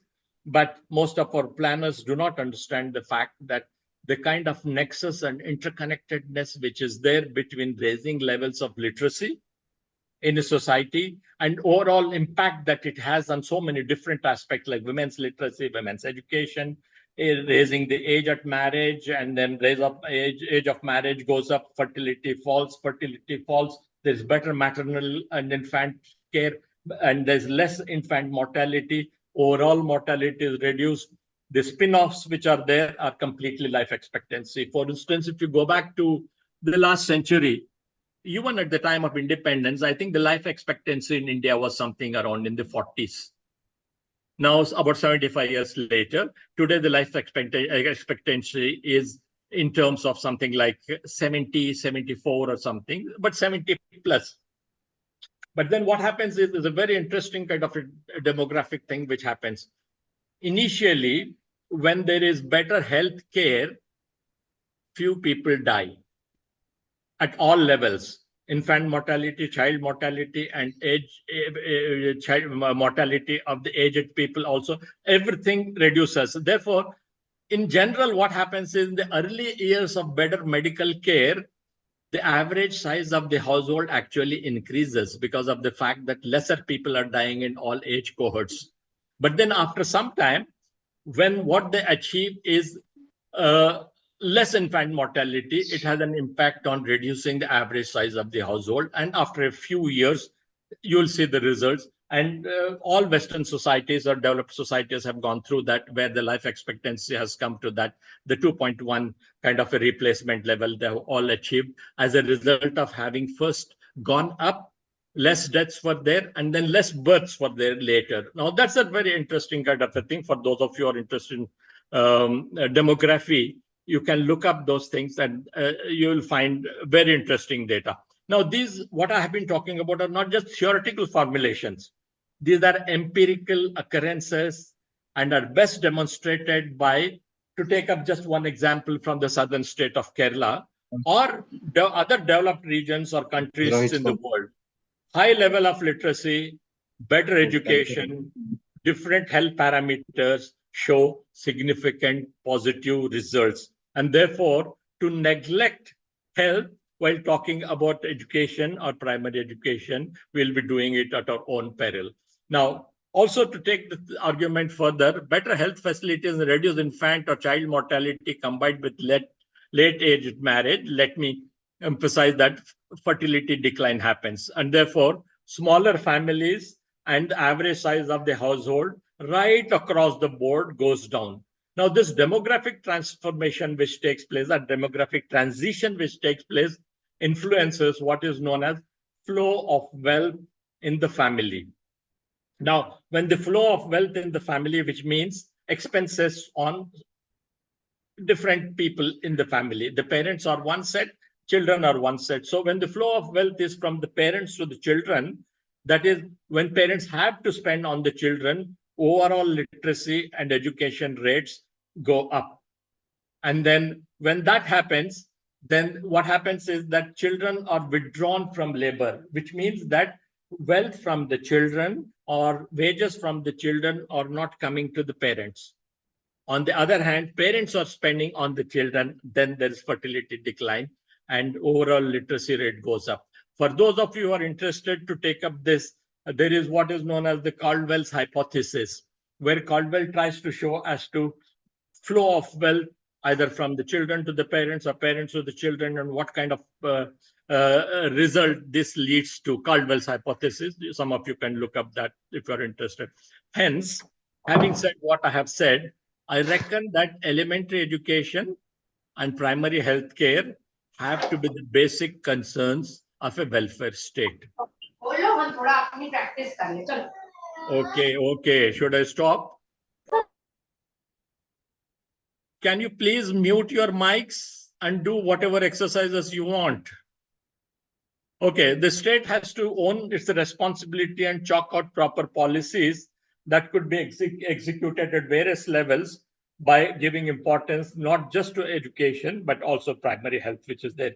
but most of our planners do not understand the fact that the kind of nexus and interconnectedness which is there between raising levels of literacy in a society and overall impact that it has on so many different aspects like women's literacy, women's education, raising the age at marriage, and then raise up age of marriage goes up, fertility falls, there's better maternal and infant care, and there's less infant mortality, overall mortality is reduced. The spin-offs which are there are completely life expectancy. For instance, if you go back to the last century, even at the time of independence, I think the life expectancy in India was something around in the 40s. Now, about 75 years later, today the life expectancy is in terms of something like 70, 74 or something, but 70 plus. But then what happens is there's a very interesting kind of a demographic thing which happens. Initially, when there is better health care, few people die at all levels: infant mortality, child mortality, and child mortality of the aged people also. Everything reduces. Therefore, in general, what happens is in the early years of better medical care, the average size of the household actually increases because of the fact that lesser people are dying in all age cohorts. But then after some time, when what they achieve is less infant mortality, it has an impact on reducing the average size of the household. And after a few years, you'll see the results. And all Western societies or developed societies have gone through that, where the life expectancy has come to that, the 2.1 kind of a replacement level they have all achieved as a result of having first gone up, less deaths were there, and then less births were there later. Now, that's a very interesting kind of a thing for those of you who are interested in demography. You can look up those things and you will find very interesting data. Now, these, what I have been talking about, are not just theoretical formulations. These are empirical occurrences and are best demonstrated by, to take up just one example from the southern state of Kerala or other developed regions or countries in the world. High level of literacy, better education, different health parameters show significant positive results. And therefore, to neglect health while talking about education or primary education, we'll be doing it at our own peril. Now, also to take the argument further, better health facilities and reduce infant or child mortality combined with late age marriage, let me emphasize that fertility decline happens. And therefore, smaller families and the average size of the household right across the board goes down. Now, this demographic transformation which takes place, that demographic transition which takes place, influences what is known as flow of wealth in the family. Now, when the flow of wealth in the family, which means expenses on different people in the family, the parents are one set, children are one set. So when the flow of wealth is from the parents to the children, that is when parents have to spend on the children, overall literacy and education rates go up. And then when that happens, then what happens is that children are withdrawn from labor, which means that wealth from the children or wages from the children are not coming to the parents. On the other hand, parents are spending on the children, then there's fertility decline and overall literacy rate goes up. For those of you who are interested to take up this, there is what is known as the Caldwell's hypothesis, where Caldwell tries to show as to flow of wealth either from the children to the parents or parents to the children, and what kind of result this leads to. Caldwell's hypothesis. Some of you can look up that if you're interested. Hence, having said what I have said, I reckon that elementary education and primary health care have to be the basic concerns of a welfare state. Okay. Should I stop? Can you please mute your mics and do whatever exercises you want? Okay, the state has to own its responsibility and chalk out proper policies that could be executed at various levels by giving importance not just to education, but also primary health, which is there.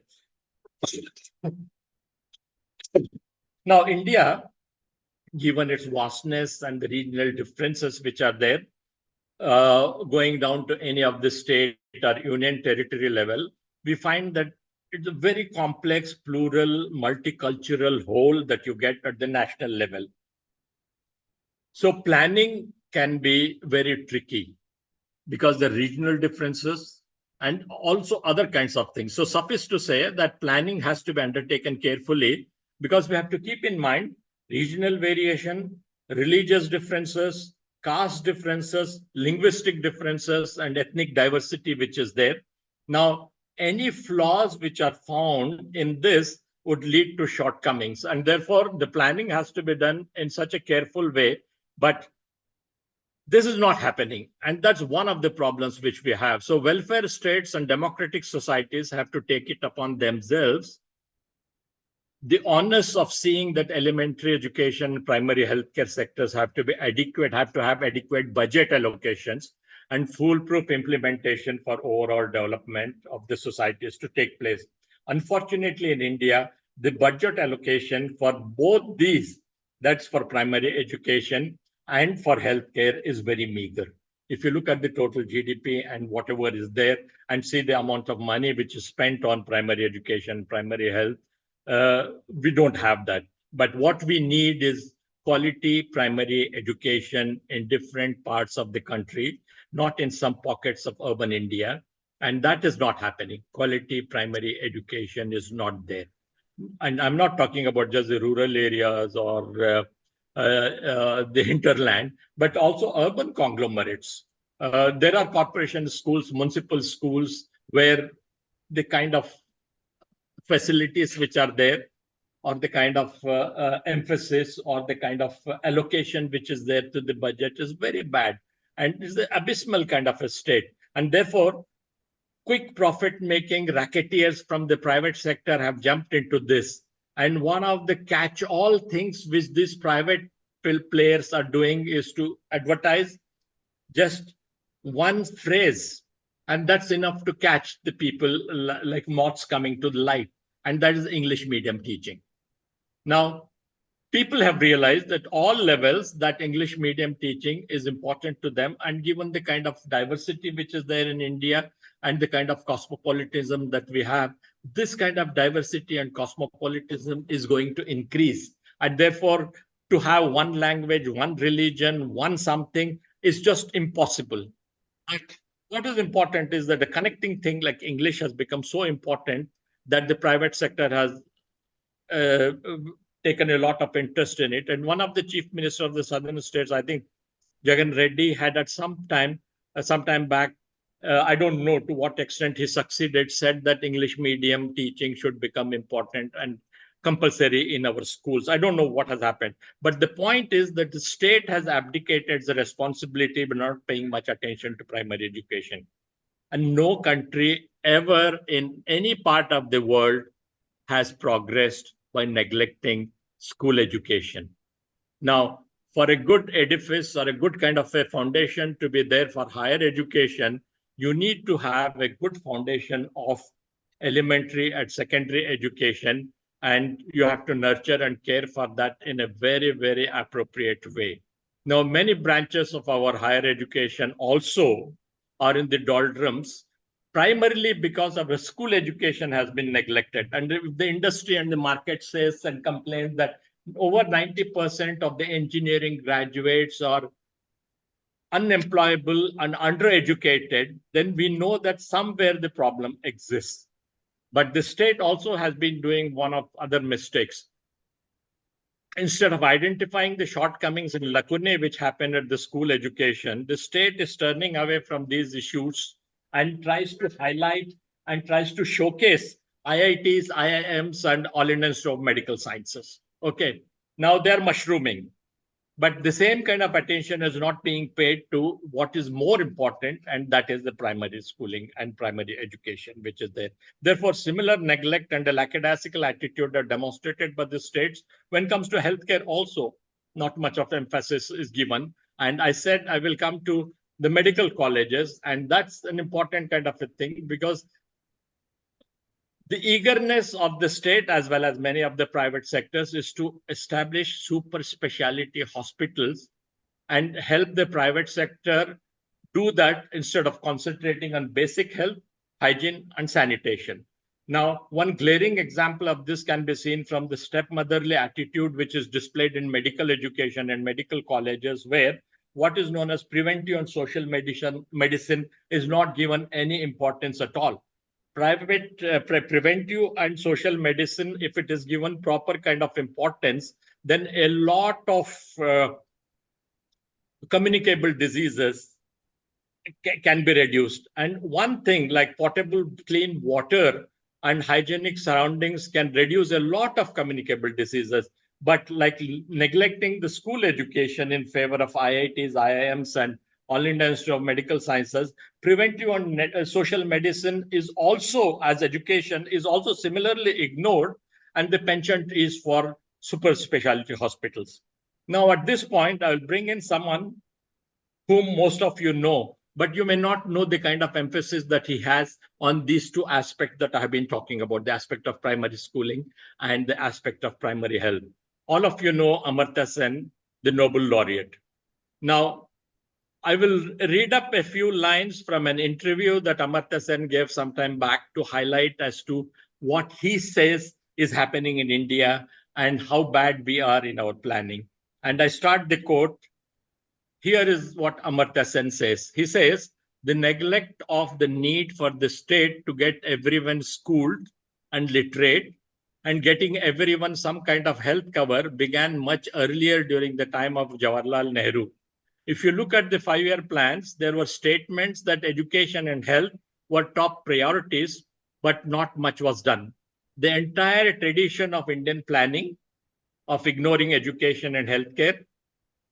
Now, India, given its vastness and the regional differences which are there, going down to any of the state or union territory level, we find that it's a very complex, plural, multicultural whole that you get at the national level. So planning can be very tricky because the regional differences and also other kinds of things. So suffice to say that planning has to be undertaken carefully because we have to keep in mind regional variation, religious differences, caste differences, linguistic differences, and ethnic diversity which is there. Now, any flaws which are found in this would lead to shortcomings, and therefore the planning has to be done in such a careful way. But this is not happening, and that's one of the problems which we have. So welfare states and democratic societies have to take it upon themselves the onus of seeing that elementary education, primary healthcare sectors have to be adequate, have to have adequate budget allocations and foolproof implementation for overall development of the societies to take place. Unfortunately, in India, the budget allocation for both these, that's for primary education and for healthcare, is very meager. If you look at the total GDP and whatever is there and see the amount of money which is spent on primary education, primary health, we don't have that. But what we need is quality primary education in different parts of the country, not in some pockets of urban India. And that is not happening. Quality primary education is not there. And I'm not talking about just the rural areas or the hinterland, but also urban conglomerates. There are corporation schools, municipal schools, where the kind of facilities which are there, or the kind of emphasis or the kind of allocation which is there to the budget is very bad, and is the abysmal kind of a state. And therefore, quick profit making racketeers from the private sector have jumped into this. And one of the catch-all things which these private players are doing is to advertise just one phrase, and that's enough to catch the people like moths coming to the light, and that is English medium teaching. Now, people have realized at all levels that English medium teaching is important to them, and given the kind of diversity which is there in India and the kind of cosmopolitanism that we have, this kind of diversity and cosmopolitanism is going to increase. And therefore, to have one language, one religion, one something is just impossible. But what is important is that the connecting thing like English has become so important that the private sector has taken a lot of interest in it. And one of the chief ministers of the southern states, I think Jagan Reddy, had at some time back, I don't know to what extent he succeeded, said that English medium teaching should become important and compulsory in our schools. I don't know what has happened. But the point is that the state has abdicated the responsibility by not paying much attention to primary education. And no country ever in any part of the world has progressed by neglecting school education. Now, for a good edifice or a good kind of a foundation to be there for higher education, you need to have a good foundation of elementary and secondary education, and you have to nurture and care for that in a very, very appropriate way. Now, many branches of our higher education also are in the doldrums, primarily because our school education has been neglected. And the industry and the market says and complains that over 90% of the engineering graduates are unemployable and undereducated, then we know that somewhere the problem exists. But the state also has been doing one of other mistakes. Instead of identifying the shortcomings and lacunae which happen at the school education, the state is turning away from these issues and tries to highlight and tries to showcase IITs, IIMs, and All Indian Institute of Medical Sciences. Okay, now they're mushrooming. But the same kind of attention is not being paid to what is more important, and that is the primary schooling and primary education, which is there. Therefore, similar neglect and a lackadaisical attitude are demonstrated by the states. When it comes to healthcare also, not much of emphasis is given. And I said I will come to the medical colleges, and that's an important kind of a thing, because the eagerness of the state as well as many of the private sectors is to establish super specialty hospitals and help the private sector do that instead of concentrating on basic health, hygiene, and sanitation. Now, one glaring example of this can be seen from the stepmotherly attitude which is displayed in medical education and medical colleges, where what is known as preventive and social medicine is not given any importance at all. Private preventive and social medicine, if it is given proper kind of importance, then a lot of communicable diseases can be reduced. And one thing like potable clean water and hygienic surroundings can reduce a lot of communicable diseases. But like neglecting the school education in favor of IITs, IIMs, and All India Institute of Medical Sciences, preventive and social medicine is also, as education, is also similarly ignored, and the penchant is for super specialty hospitals. Now, at this point, I will bring in someone whom most of you know, but you may not know the kind of emphasis that he has on these two aspects that I have been talking about, the aspect of primary schooling and the aspect of primary health. All of you know Amartya Sen, the Nobel laureate. Now, I will read up a few lines from an interview that Amartya Sen gave some time back to highlight as to what he says is happening in India and how bad we are in our planning. And I start the quote. Here is what Amartya Sen says. He says, the neglect of the need for the state to get everyone schooled and literate and getting everyone some kind of health cover began much earlier during the time of Jawaharlal Nehru. If you look at the 5-year plans, there were statements that education and health were top priorities, but not much was done. The entire tradition of Indian planning, of ignoring education and healthcare,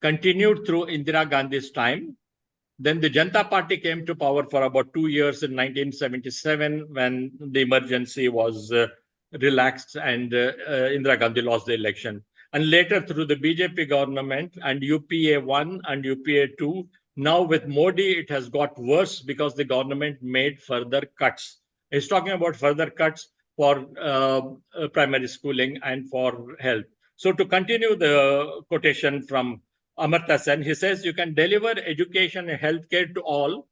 continued through Indira Gandhi's time. Then the Janata Party came to power for about 2 years in 1977 when the emergency was relaxed and Indira Gandhi lost the election. And later through the BJP government and UPA 1 and UPA 2, now with Modi, it has got worse because the government made further cuts. He's talking about further cuts for primary schooling and for health. So to continue the quotation from Amartya Sen, he says, you can deliver education and healthcare to all,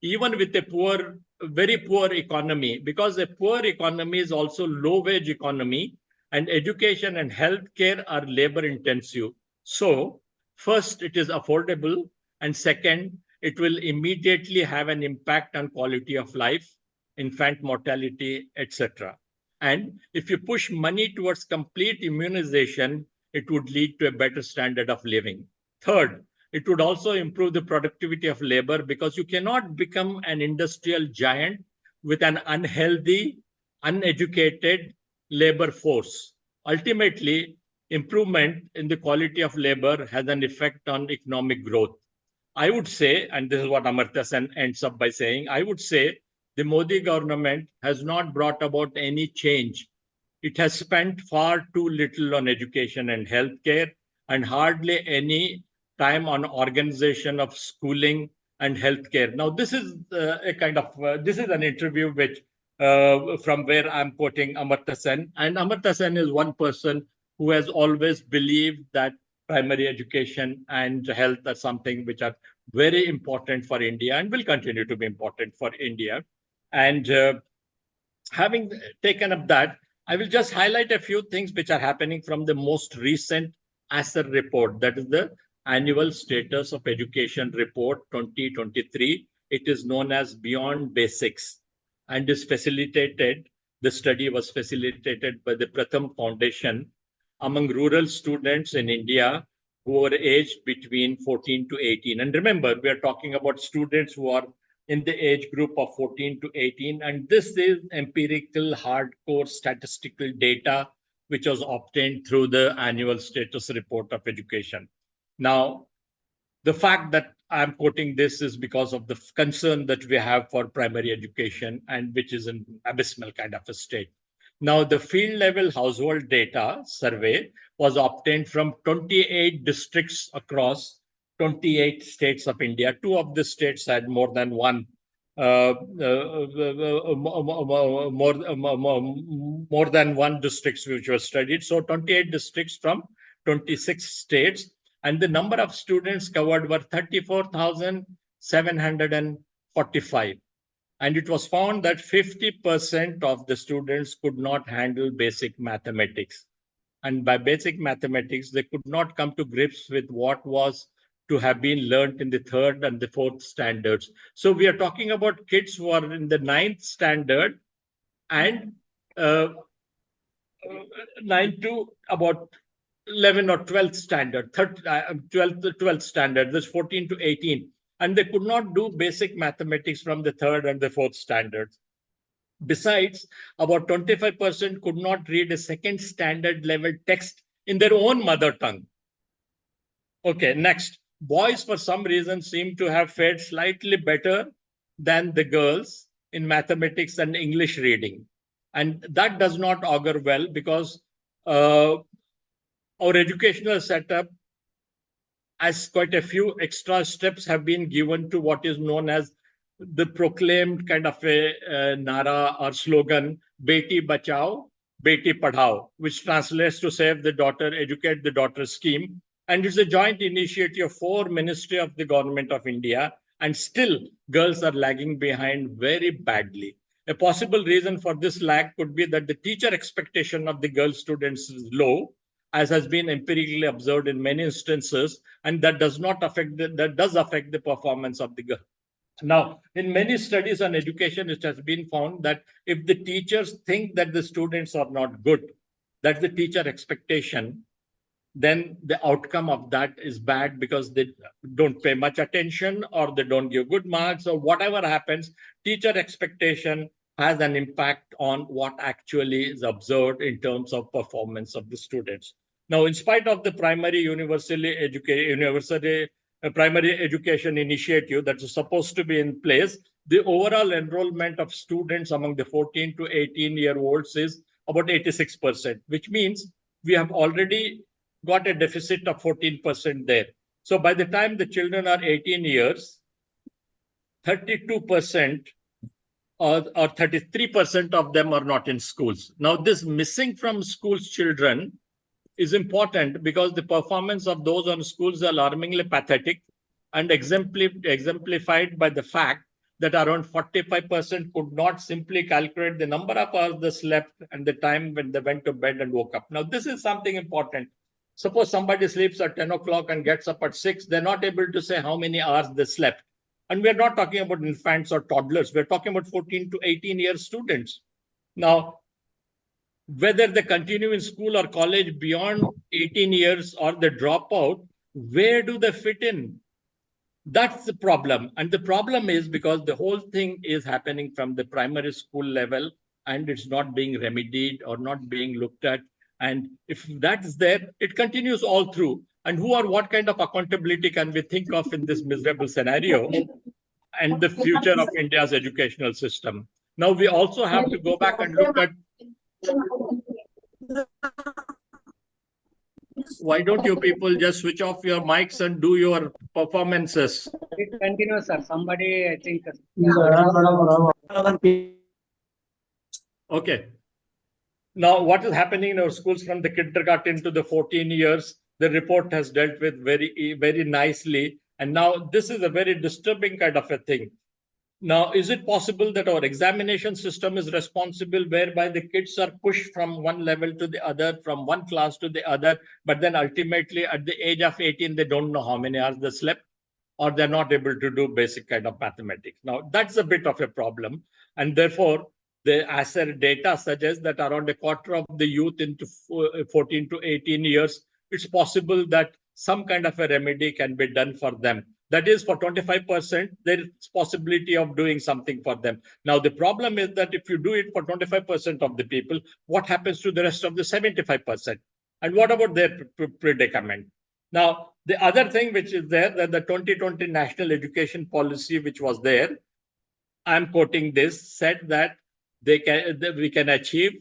even with a poor, very poor economy, because a poor economy is also low-wage economy, and education and healthcare are labor-intensive. So, first, it is affordable, and second, it will immediately have an impact on quality of life, infant mortality, etc. And if you push money towards complete immunization, it would lead to a better standard of living. Third, it would also improve the productivity of labor because you cannot become an industrial giant with an unhealthy, uneducated labor force. Ultimately, improvement in the quality of labor has an effect on economic growth. I would say, and this is what Amartya Sen ends up by saying, I would say the Modi government has not brought about any change. It has spent far too little on education and healthcare and hardly any time on organization of schooling and healthcare. Now, this is a kind of, this is an interview which from where I'm quoting Amartya Sen. And Amartya Sen is one person who has always believed that primary education and health are something which are very important for India and will continue to be important for India. And having taken up that, I will just highlight a few things which are happening from the most recent ASER report, that is the Annual Status of Education Report 2023. It is known as Beyond Basics and is facilitated, the study was facilitated by the Pratham Foundation among rural students in India who are aged between 14 to 18. And remember, we are talking about students who are in the age group of 14 to 18. And this is empirical, hardcore statistical data, which was obtained through the annual status report of education. Now, the fact that I'm quoting this is because of the concern that we have for primary education, and which is an abysmal kind of a state. Now, the field level household data survey was obtained from 28 districts across 28 states of India. Two of the states had more than one, more than one districts which were studied. So 28 districts from 26 states. And the number of students covered were 34,745. And it was found that 50% of the students could not handle basic mathematics. And by basic mathematics, they could not come to grips with what was to have been learned in the third and the fourth standards. So we are talking about kids who are in the ninth standard and 9 to about 11 or 12th standard, 12th standard, this 14 to 18. And they could not do basic mathematics from the third and the fourth standards. Besides, about 25% could not read a second standard level text in their own mother tongue. Okay, next. Boys, for some reason, seem to have fared slightly better than the girls in mathematics and English reading. And that does not augur well, because our educational setup, as quite a few extra steps have been given to what is known as the proclaimed kind of a nara or slogan, Beti Bachao, Beti Padhao, which translates to Save the Daughter, Educate the Daughter scheme. And it's a joint initiative for Ministry of the Government of India. And still, girls are lagging behind very badly. A possible reason for this lag could be that the teacher expectation of the girl students is low, as has been empirically observed in many instances, and that does affect the performance of the girl. Now, in many studies on education, it has been found that if the teachers think that the students are not good, that's the teacher expectation, then the outcome of that is bad, because they don't pay much attention or they don't give good marks or whatever happens. Teacher expectation has an impact on what actually is observed in terms of performance of the students. Now, in spite of the primary primary education initiative that is supposed to be in place, the overall enrollment of students among the 14 to 18-year-olds is about 86%, which means we have already got a deficit of 14% there. So by the time the children are 18 years, 32% or 33% of them are not in schools. Now, this missing from schools children is important, because the performance of those on schools is alarmingly pathetic and exemplified by the fact that around 45% could not simply calculate the number of hours they slept and the time when they went to bed and woke up. Now, this is something important. Suppose somebody sleeps at 10 o'clock and gets up at 6, they're not able to say how many hours they slept. And we're not talking about infants or toddlers. We're talking about 14 to 18-year students. Now, whether they continue in school or college beyond 18 years or they drop out, where do they fit in? That's the problem. And the problem is because the whole thing is happening from the primary school level, and it's not being remedied or not being looked at. And if that is there, it continues all through. And what kind of accountability can we think of in this miserable scenario and the future of India's educational system? Now, we also have to go back and look at, why don't you people just switch off your mics and do your performances? It continues, sir. Somebody, I think. Okay. Now, what is happening in our schools from the kindergarten to the 14 years, the report has dealt with very nicely. And now this is a very disturbing kind of a thing. Now, is it possible that our examination system is responsible whereby the kids are pushed from one level to the other, from one class to the other, but then ultimately at the age of 18, they don't know how many hours they slept, or they're not able to do basic kind of mathematics. Now, that's a bit of a problem. And therefore, the ASER data suggests that around a quarter of the youth into 14 to 18 years, it's possible that some kind of a remedy can be done for them. That is, for 25%, there is possibility of doing something for them. Now, the problem is that if you do it for 25% of the people, what happens to the rest of the 75%? And what about their predicament? Now, the other thing which is there, that the 2020 National Education Policy, which was there, I'm quoting this, said that we can achieve,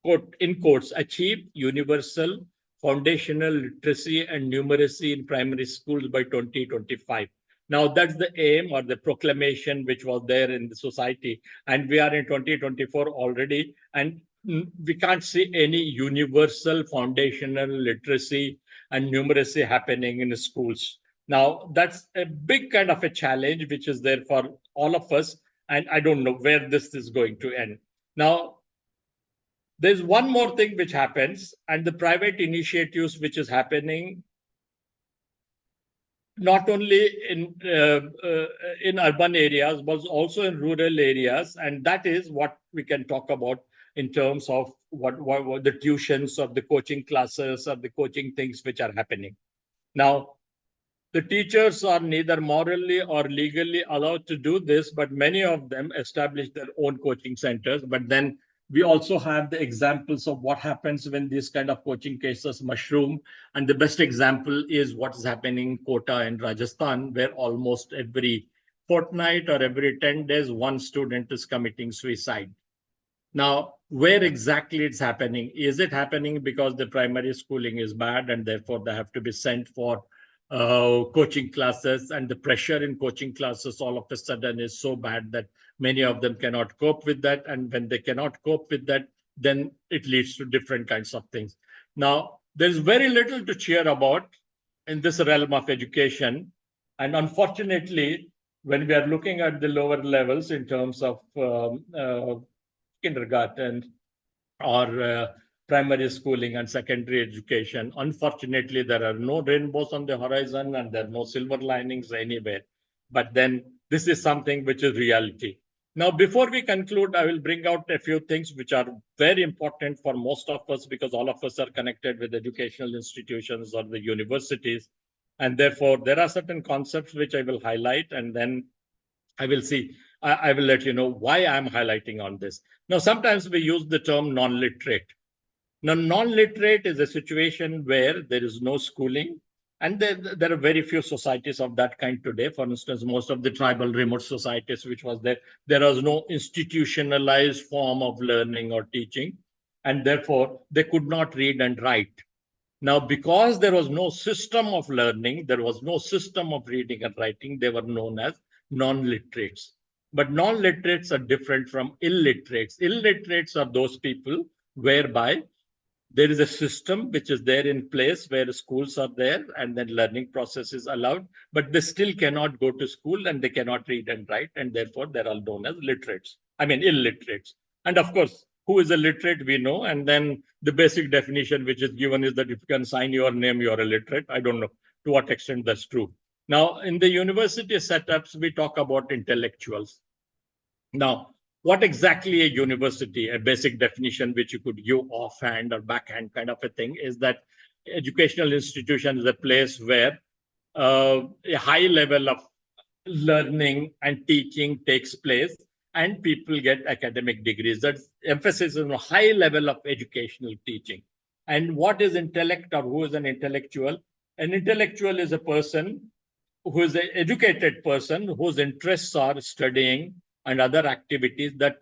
quote, in quotes, achieve universal foundational literacy and numeracy in primary schools by 2025. Now, that's the aim or the proclamation which was there in the society. And we are in 2024 already, and we can't see any universal foundational literacy and numeracy happening in the schools. Now, that's a big kind of a challenge which is there for all of us. And I don't know where this is going to end. Now, there's one more thing which happens, and the private initiatives which is happening not only in urban areas, but also in rural areas. And that is what we can talk about in terms of what the tuitions or the coaching classes or the coaching things which are happening. Now, the teachers are neither morally or legally allowed to do this, but many of them establish their own coaching centers. But then we also have the examples of what happens when these kind of coaching cases mushroom. And the best example is what is happening in Kota in Rajasthan, where almost every fortnight or every 10 days, one student is committing suicide. Now, where exactly it's happening? Is it happening because the primary schooling is bad and therefore they have to be sent for coaching classes, and the pressure in coaching classes all of a sudden is so bad that many of them cannot cope with that? And when they cannot cope with that, then it leads to different kinds of things. Now, there's very little to cheer about in this realm of education. And unfortunately, when we are looking at the lower levels in terms of kindergarten or primary schooling and secondary education, unfortunately, there are no rainbows on the horizon and there are no silver linings anywhere. But then this is something which is reality. Now, before we conclude, I will bring out a few things which are very important for most of us, because all of us are connected with educational institutions or the universities. And therefore, there are certain concepts which I will highlight, and then I will see. I will let you know why I'm highlighting on this. Now, sometimes we use the term non-literate. Now, non-literate is a situation where there is no schooling, and there are very few societies of that kind today. For instance, most of the tribal remote societies which was there was no institutionalized form of learning or teaching, and therefore they could not read and write. Now, because there was no system of learning, there was no system of reading and writing, they were known as non-literates. But non-literates are different from illiterates. Illiterates are those people whereby there is a system which is there in place where schools are there and then learning process is allowed, but they still cannot go to school and they cannot read and write, and therefore they're all known as illiterates. And of course, who is a literate, we know. And then the basic definition which is given is that if you can sign your name, you're a literate. I don't know to what extent that's true. Now, in the university setups, we talk about intellectuals. Now, what exactly a university, a basic definition which you could give offhand or backhand kind of a thing, is that educational institution is a place where a high level of learning and teaching takes place and people get academic degrees. That's emphasis on a high level of educational teaching. And what is intellect, or who is an intellectual? An intellectual is a person who is an educated person whose interests are studying and other activities that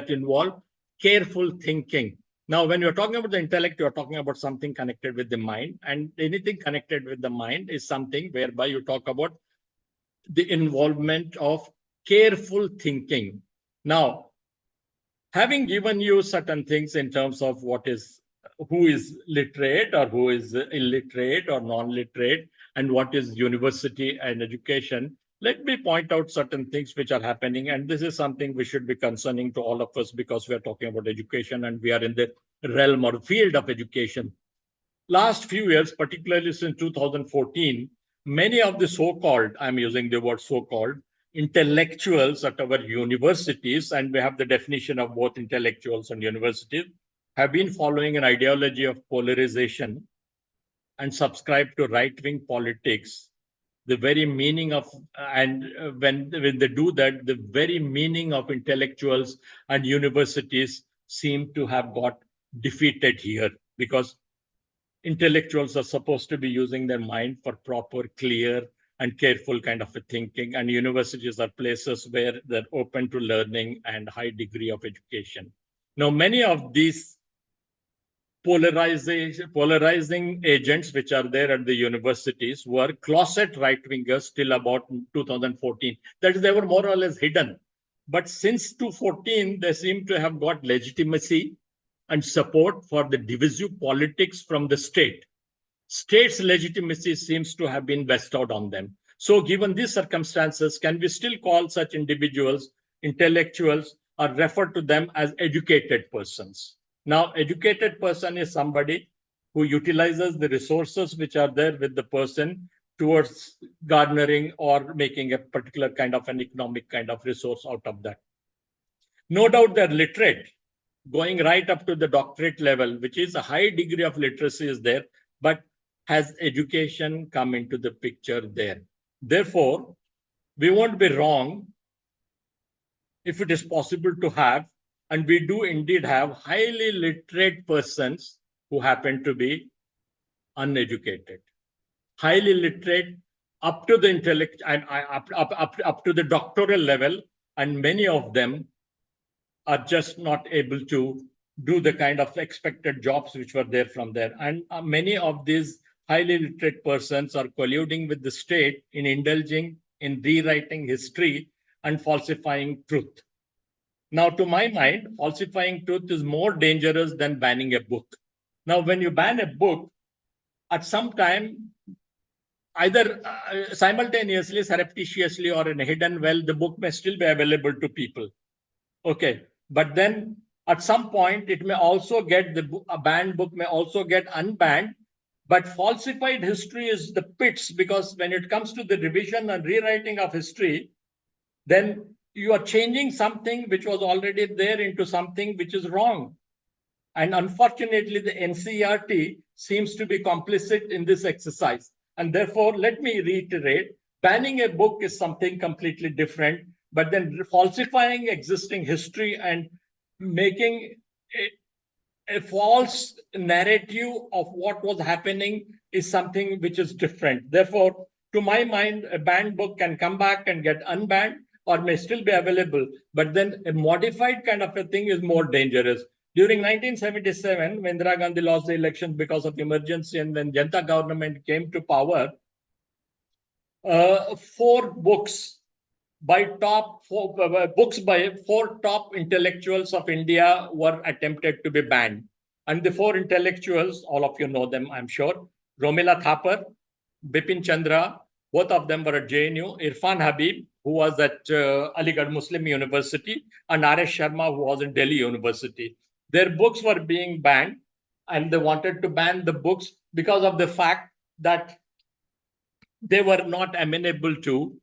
involve careful thinking. Now, when you're talking about the intellect, you're talking about something connected with the mind, and anything connected with the mind is something whereby you talk about the involvement of careful thinking. Now, having given you certain things in terms of who is literate or who is illiterate or non-literate, and what is university and education, let me point out certain things which are happening. And this is something which should be concerning to all of us, because we are talking about education and we are in the realm or field of education. Last few years, particularly since 2014, many of the so-called, I'm using the word so-called, intellectuals at our universities, and we have the definition of both intellectuals and universities, have been following an ideology of polarization and subscribe to right-wing politics. The very meaning of, and when they do that, the very meaning of intellectuals and universities seem to have got defeated here, because intellectuals are supposed to be using their mind for proper, clear, and careful kind of a thinking, and universities are places where they're open to learning and high degree of education. Now, many of these polarizing agents which are there at the universities were closet right-wingers till about 2014. That is, they were more or less hidden. But since 2014, they seem to have got legitimacy and support for the divisive politics from the state. State's legitimacy seems to have been bestowed on them. So given these circumstances, can we still call such individuals intellectuals, or refer to them as educated persons? Now, educated person is somebody who utilizes the resources which are there with the person towards garnering or making a particular kind of an economic kind of resource out of that. No doubt they're literate, going right up to the doctorate level, which is a high degree of literacy is there, but has education come into the picture there? Therefore, we won't be wrong if it is possible to have, and we do indeed have, highly literate persons who happen to be uneducated, highly literate up to the intellect and up to the doctoral level, and many of them are just not able to do the kind of expected jobs which were there from there. And many of these highly literate persons are colluding with the state in indulging in rewriting history and falsifying truth. Now, to my mind, falsifying truth is more dangerous than banning a book. Now, when you ban a book, at some time, either simultaneously, surreptitiously, or in a hidden well, the book may still be available to people. Okay, but then at some point, it may also get a banned book may also get unbanned. But falsified history is the pits, because when it comes to the revision and rewriting of history, then you are changing something which was already there into something which is wrong. And unfortunately, the NCERT seems to be complicit in this exercise. And therefore, let me reiterate, banning a book is something completely different, but then falsifying existing history and making a false narrative of what was happening is something which is different. Therefore, to my mind, a banned book can come back and get unbanned, or may still be available, but then a modified kind of a thing is more dangerous. During 1977, when Indira Gandhi lost the election because of emergency, and when Janata government came to power, 4 books by four top intellectuals of India were attempted to be banned. And the 4 intellectuals, all of you know them, I'm sure: Romila Thapar, Bipin Chandra, both of them were at JNU, Irfan Habib, who was at Aligarh Muslim University, and R.S. Sharma, who was in Delhi University. Their books were being banned, and they wanted to ban the books because of the fact that they were not amenable to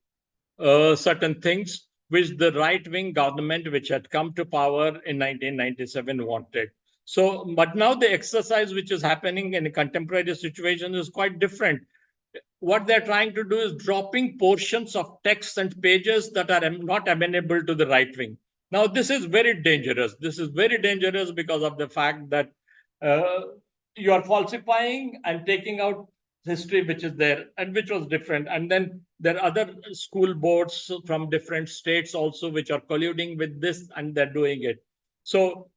certain things which the right-wing government which had come to power in 1997 wanted. So, but now the exercise which is happening in a contemporary situation is quite different. What they're trying to do is dropping portions of texts and pages that are not amenable to the right wing. Now, this is very dangerous. This is very dangerous because of the fact that you are falsifying and taking out history which is there and which was different. And then there are other school boards from different states also which are colluding with this, and they're doing it. So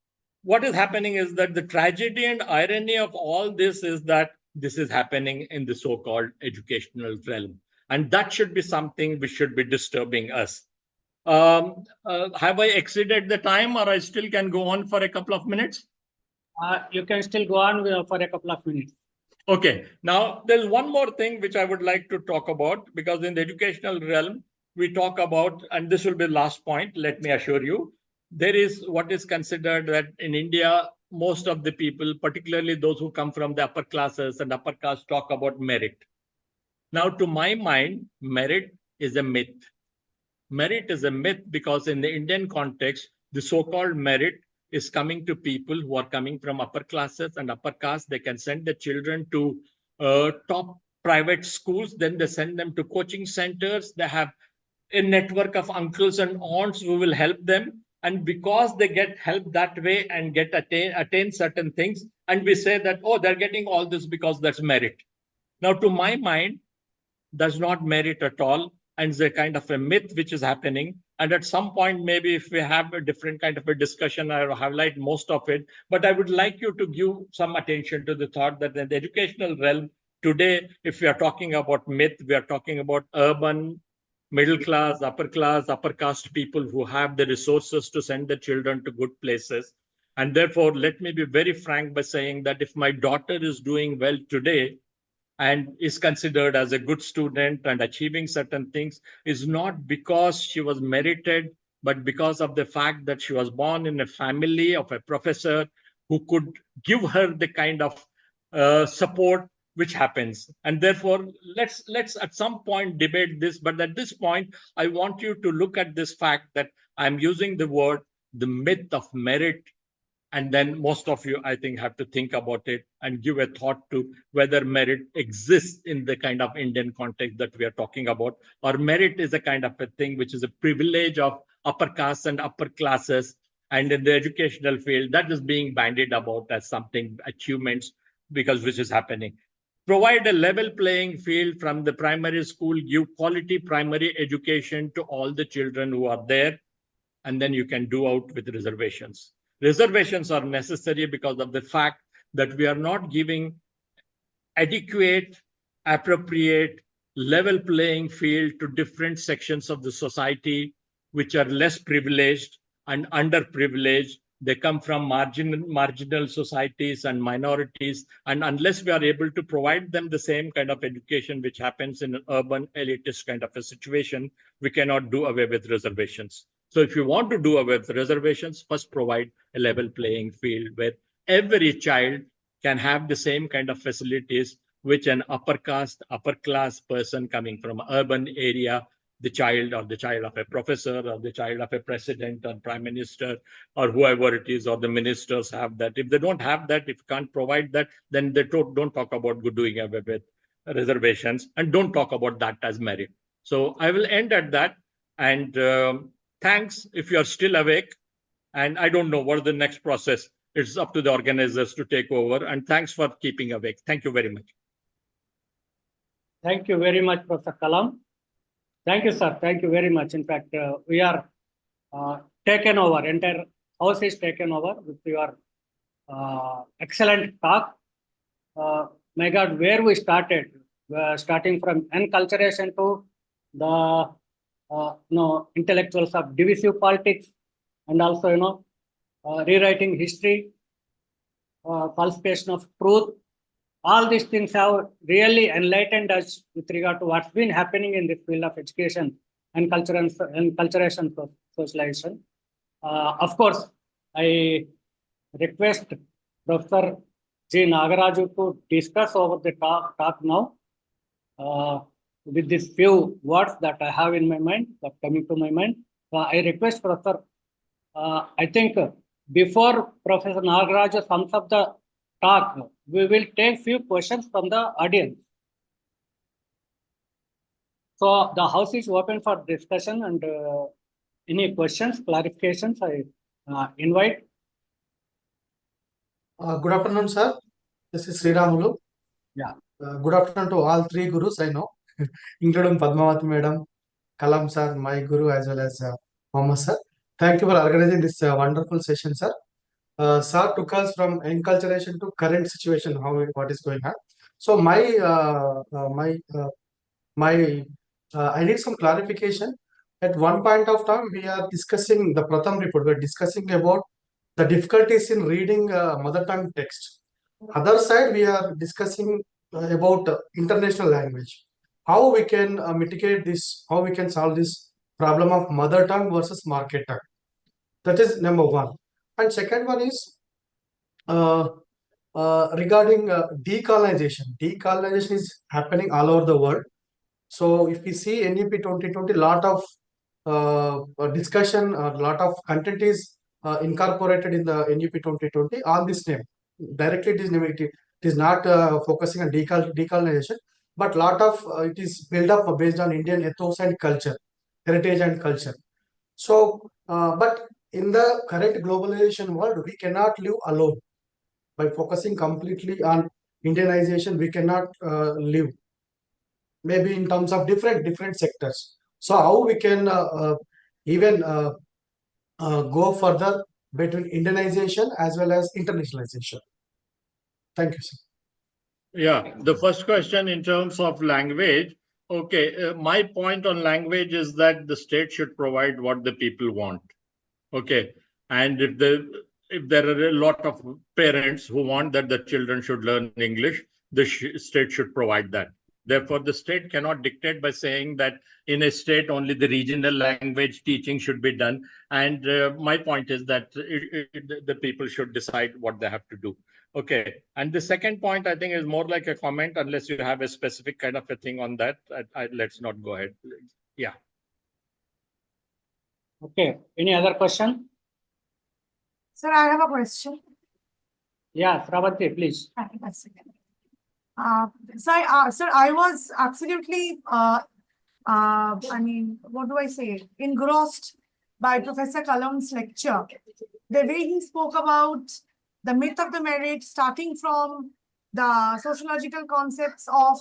what is happening is that the tragedy and irony of all this is that this is happening in the so-called educational realm. And that should be something which should be disturbing us. Have I exceeded the time, or I still can go on for a couple of minutes? You can still go on for a couple of minutes. Okay. Now, there's one more thing which I would like to talk about, because in the educational realm, we talk about, and this will be the last point, let me assure you, there is what is considered that in India, most of the people, particularly those who come from the upper classes and upper caste, talk about merit. Now, to my mind, merit is a myth. Merit is a myth because in the Indian context, the so-called merit is coming to people who are coming from upper classes and upper caste. They can send their children to top private schools. Then they send them to coaching centers. They have a network of uncles and aunts who will help them. And because they get help that way and get attain certain things, and we say that, oh, they're getting all this because that's merit. Now, to my mind, does not merit at all, and it's a kind of a myth which is happening. And at some point, maybe if we have a different kind of a discussion, I'll highlight most of it. But I would like you to give some attention to the thought that in the educational realm today, if we are talking about myth, we are talking about urban, middle class, upper caste people who have the resources to send their children to good places. And therefore, let me be very frank by saying that if my daughter is doing well today, and is considered as a good student and achieving certain things, is not because she was merited, but because of the fact that she was born in a family of a professor who could give her the kind of support which happens. And therefore, let's at some point debate this. But at this point, I want you to look at this fact that I'm using the word, the myth of merit. And then most of you, I think, have to think about it and give a thought to whether merit exists in the kind of Indian context that we are talking about, or merit is a kind of a thing which is a privilege of upper castes and upper classes. And in the educational field, that is being bandied about as something achievements, because which is happening. Provide a level playing field from the primary school, give quality primary education to all the children who are there, and then you can do out with reservations. Reservations are necessary because of the fact that we are not giving adequate, appropriate, level playing field to different sections of the society which are less privileged and underprivileged. They come from marginal societies and minorities. And unless we are able to provide them the same kind of education which happens in an urban elitist kind of a situation, we cannot do away with reservations. So if you want to do away with reservations, first provide a level playing field where every child can have the same kind of facilities which an upper caste, upper class person coming from an urban area, the child or the child of a professor or the child of a president or prime minister or whoever it is, or the ministers have that. If they don't have that, if you can't provide that, then they don't talk about doing away with reservations, and don't talk about that as merit. So I will end at that. And thanks if you are still awake. And I don't know what the next process. It's up to the organizers to take over. And thanks for keeping awake. Thank you very much. Thank you very much, Professor Kalam. Thank you, sir. Thank you very much. In fact, we are taken over. Entire house is taken over with your excellent talk. My God, where we started, starting from enculturation to the intellectuals of divisive politics, and also rewriting history, falsification of truth. All these things have really enlightened us with regard to what's been happening in the field of education and culture and enculturation for socialization. Of course, I request Professor G. Nagaraju to discuss over the talk now with these few words that I have in my mind, that coming to my mind. I request Professor, I think before Professor Nagaraju sums up the talk, we will take few questions from the audience. So the house is open for discussion, and any questions, clarifications, I invite. Good afternoon, sir. This is Sri Ramulu. Yeah. Good afternoon to all three gurus I know, including Padmavati Madam, Kalam sir, my guru, as well as Mohammed sir. Thank you for organizing this wonderful session, sir. Sir took us from enculturation to current situation, what is going on. So I need some clarification. At one point of time, we are discussing the Pratham report. We are discussing about the difficulties in reading mother tongue text. Other side, we are discussing about international language. How we can mitigate this, how we can solve this problem of mother tongue versus market tongue. That is number one. And second one is uh, regarding decolonization. Decolonization is happening all over the world. So if we see NEP 2020, lot of discussion, a lot of content is incorporated in the NEP 2020 on this name. Directly it is name, it is not focusing on decolonization, but lot of it is built up based on Indian ethos and culture, heritage and culture. So, but in the current globalization world, we cannot live alone. By focusing completely on Indianization, we cannot live. Maybe in terms of different sectors. So how we can even go further between Indianization as well as internationalization? Thank you, sir. Yeah, the first question in terms of language. Okay, my point on language is that the state should provide what the people want. Okay, and if there are a lot of parents who want that the children should learn English, the state should provide that. Therefore, the state cannot dictate by saying that in a state only the regional language teaching should be done. And my point is that the people should decide what they have to do. Okay. And the second point, I think, is more like a comment, unless you have a specific kind of a thing on that. Let's not go ahead. Yeah. Okay. Any other question? Sir, I have a question. Yeah, Sravanti, please. Sir, I was absolutely, I mean, what do I say, engrossed by Professor Kalam's lecture. The way he spoke about the myth of the marriage, starting from the sociological concepts of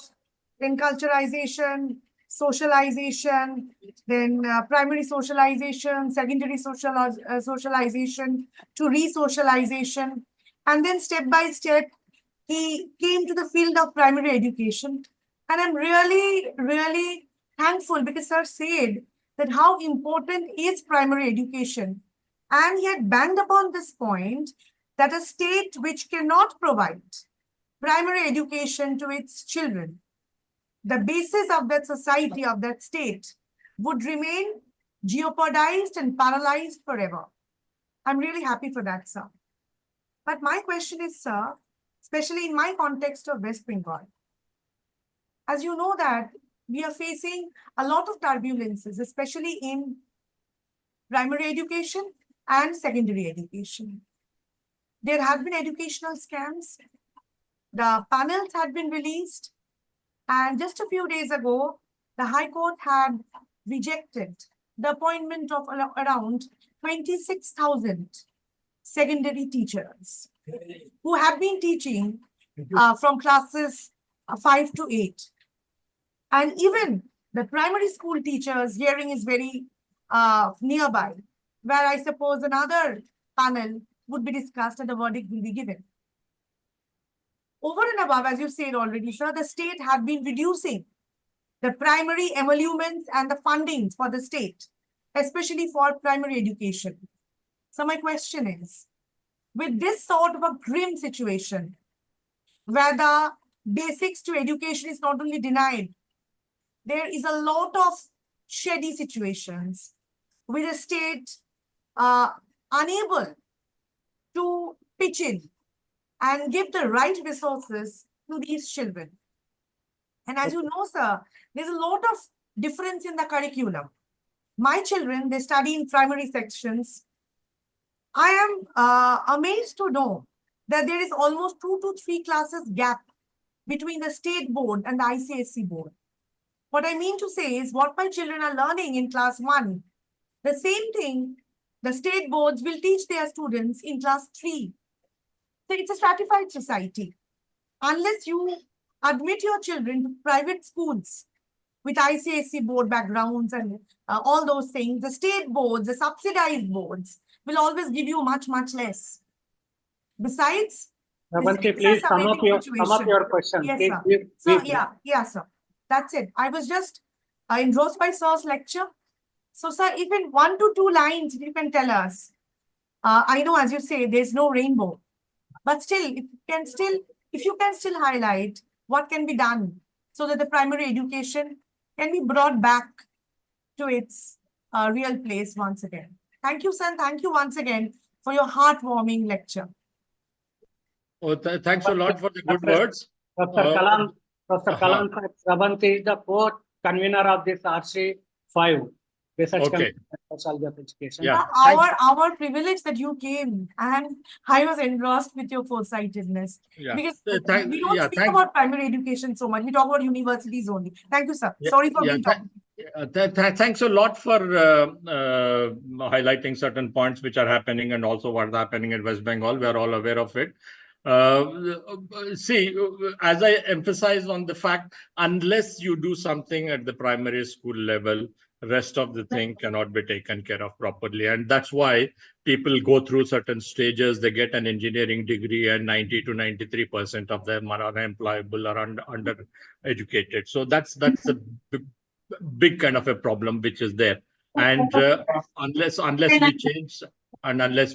enculturation, socialization, then primary socialization, secondary socialization to re-socialization, and then step by step, he came to the field of primary education. And I'm really thankful because sir said that how important is primary education. And he had banged upon this point that a state which cannot provide primary education to its children, the basis of that society, of that state, would remain jeopardized and paralyzed forever. I'm really happy for that, sir. But my question is, sir, especially in my context of West Bengal, as you know that we are facing a lot of turbulences, especially in primary education and secondary education. There have been educational scams. The panels had been released. And just a few days ago, the High Court had rejected the appointment of around 26,000 secondary teachers who have been teaching from classes 5 to 8. And even the primary school teachers' hearing is very nearby, where I suppose another panel would be discussed and the verdict will be given. Over and above, as you said already, sir, the state have been reducing the primary emoluments and the fundings for the state, especially for primary education. So my question is, with this sort of a grim situation, where the basics to education is not only denied, there is a lot of shady situations with the state unable to pitch in and give the right resources to these children. And as you know, sir, there's a lot of difference in the curriculum. My children, they study in primary sections. I am amazed to know that there is almost 2 to 3 classes gap between the state board and the ICSE board. What I mean to say is what my children are learning in class 1, the same thing the state boards will teach their students in class 3. So it's a stratified society. Unless you admit your children to private schools with ICSE board backgrounds and all those things, the state boards, the subsidized boards will always give you much less. Besides, Sravanti, please sum up your question. Yes, Please, sir. So, yeah, sir. That's it. I was just engrossed by sir's lecture. So, sir, if in 1 to 2 lines, if you can tell us, I know, as you say, there's no rainbow, but still, if you can still highlight what can be done so that the primary education can be brought back to its real place once again. Thank you, sir. Thank you once again for your heartwarming lecture. Oh, thanks a lot for the good words. Professor Kalam, Professor Kalam Sravanti is the fourth convener of this RC5 Research Okay. Committee on Sociology of Education. Yeah. Our privilege that you came, and I was engrossed with your foresightedness. Yeah. Because Thank- we don't yeah, speak thank- about primary education so much. We talk about universities only. Thank you, sir. Yeah, Sorry for yeah, being talking. Thanks a lot for highlighting certain points which are happening and also what's happening in West Bengal. We are all aware of it. See, as I emphasize on the fact, unless you do something at the primary school level, rest of the thing cannot be taken care of properly. And that's why people go through certain stages. They get an engineering degree and 90 to 93% of them are unemployable or under-educated. So that's a big kind of a problem which is there. And unless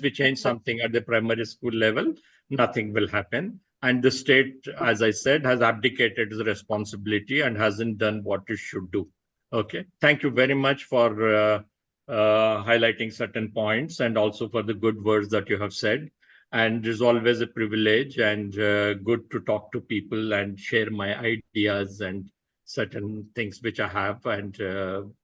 we change something at the primary school level, nothing will happen. And the state, as I said, has abdicated its responsibility and hasn't done what it should do. Okay. Thank you very much for highlighting certain points and also for the good words that you have said. And it's always a privilege and good to talk to people and share my ideas and certain things which I have. And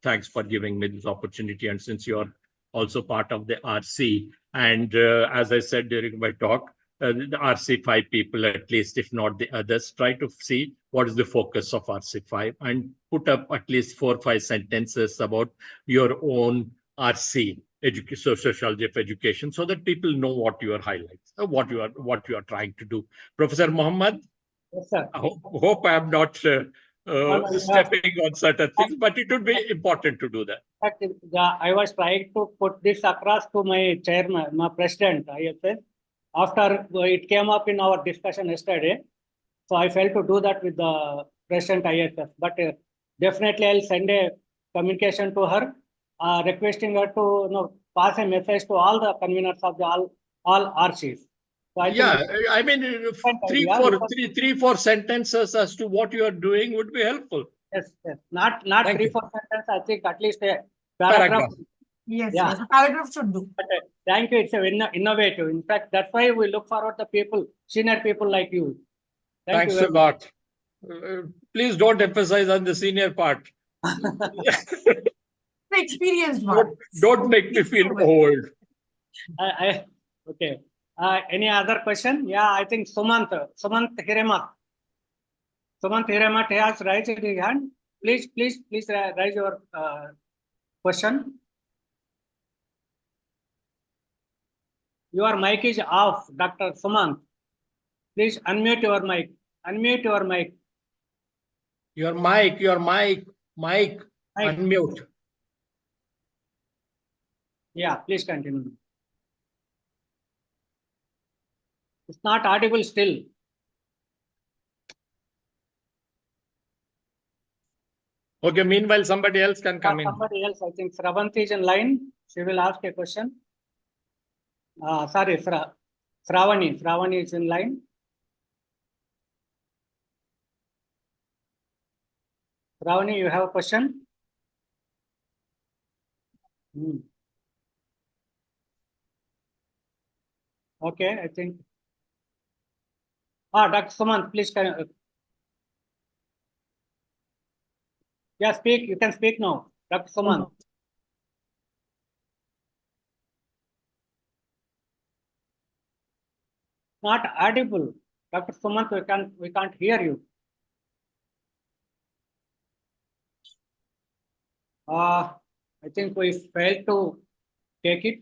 thanks for giving me this opportunity. And since you're also part of the RC, and as I said during my talk, the RC5 people, at least if not the others, try to see what is the focus of RC5 and put up at least 4 or 5 sentences about your own RC, sociology of education, so that people know what you are highlighting, what you are trying to do. Professor Mohammed, Yes, sir. I hope I am not stepping on certain things, but it would be important to do that. I was trying to put this across to my chairman, my president, IFS, after it came up in our discussion yesterday. So I felt to do that with the president IFS, but definitely I'll send a communication to her, requesting her to pass a message to all the conveners of the all RCs. So I think I mean, 3-4 sentences as to what you are doing would be helpful. Yes. Not 3-4 sentences. I think at least a Paragraph. Yes, Yeah. yes. A paragraph should do. But, thank you. It's innovative. In fact, that's why we look forward to people, senior people like you. Thanks you a lot. Please don't emphasize on the senior part. The experienced one. Don't make me feel old. Okay. Any other question? Yeah, I think Sumant Hiremat. Sumant Hiremat has raised his hand. Please raise your question. Your mic is off, Dr. Sumant. Please unmute your mic. Unmute your mic. Your mic. Unmute. Yeah, please continue. It's not audible still. Okay, meanwhile, somebody else can come in. Somebody else, I think Sravanti is in line. She will ask a question. Sorry, Sravani. Sravani is in line. Sravani, you have a question? Okay, I think. Dr. Sumant, please. Yeah, speak. You can speak now, Dr. Sumant. Not audible, Dr. Sumant. We can't hear you. I think we failed to take it.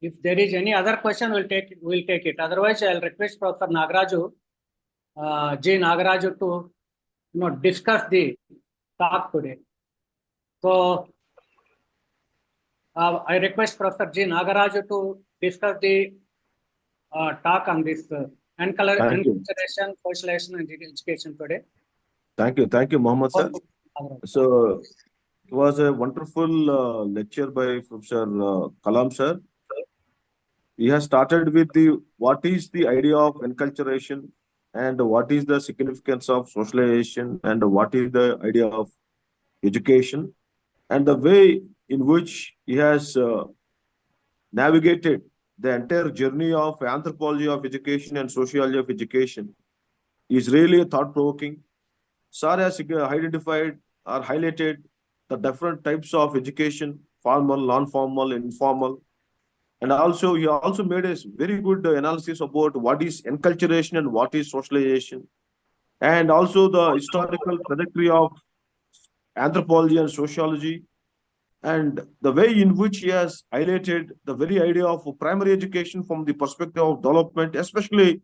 If there is any other question, we'll take it. Otherwise, I'll request Professor Nagaraju, G. Nagaraju, to discuss the talk today. So I request Professor G. Nagaraju to discuss the talk on this enculturation, socialization, and education today. Thank you, Mohammed sir. So It was a wonderful lecture by Professor Kalam sir. He has started with the what is the idea of enculturation and what is the significance of socialization and what is the idea of education and the way in which he has navigated the entire journey of anthropology of education and sociology of education is really thought-provoking. Sir has identified or highlighted the different types of education, formal, non-formal, informal, and also he also made a very good analysis about what is enculturation and what is socialization, and also the historical trajectory of anthropology and sociology, and the way in which he has highlighted the very idea of primary education from the perspective of development, especially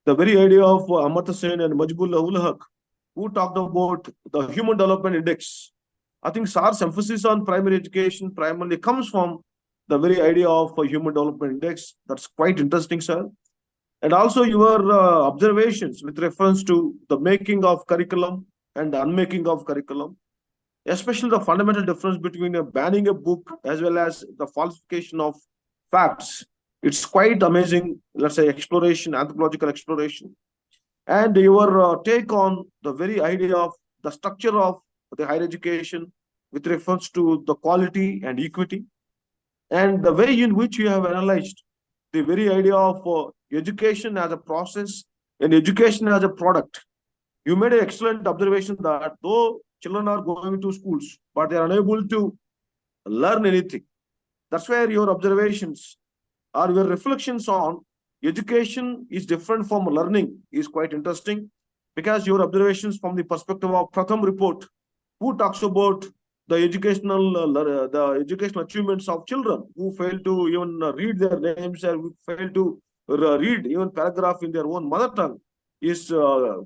the very idea of Amartya Sen and Majbul ul Haq, who talked about the Human Development Index. I think SAR's emphasis on primary education primarily comes from the very idea of a Human Development Index. That's quite interesting, sir. And also your observations with reference to the making of curriculum and the unmaking of curriculum, especially the fundamental difference between banning a book as well as the falsification of facts. It's quite amazing, let's say, exploration, anthropological exploration. And your take on the very idea of the structure of the higher education with reference to the quality and equity, and the way in which you have analyzed the very idea of education as a process and education as a product. You made an excellent observation that though children are going to schools, but they are unable to learn anything. That's where your observations or your reflections on education is different from learning is quite interesting, because your observations from the perspective of Pratham report, who talks about the educational achievements of children who fail to even read their names or who fail to read even paragraph in their own mother tongue, is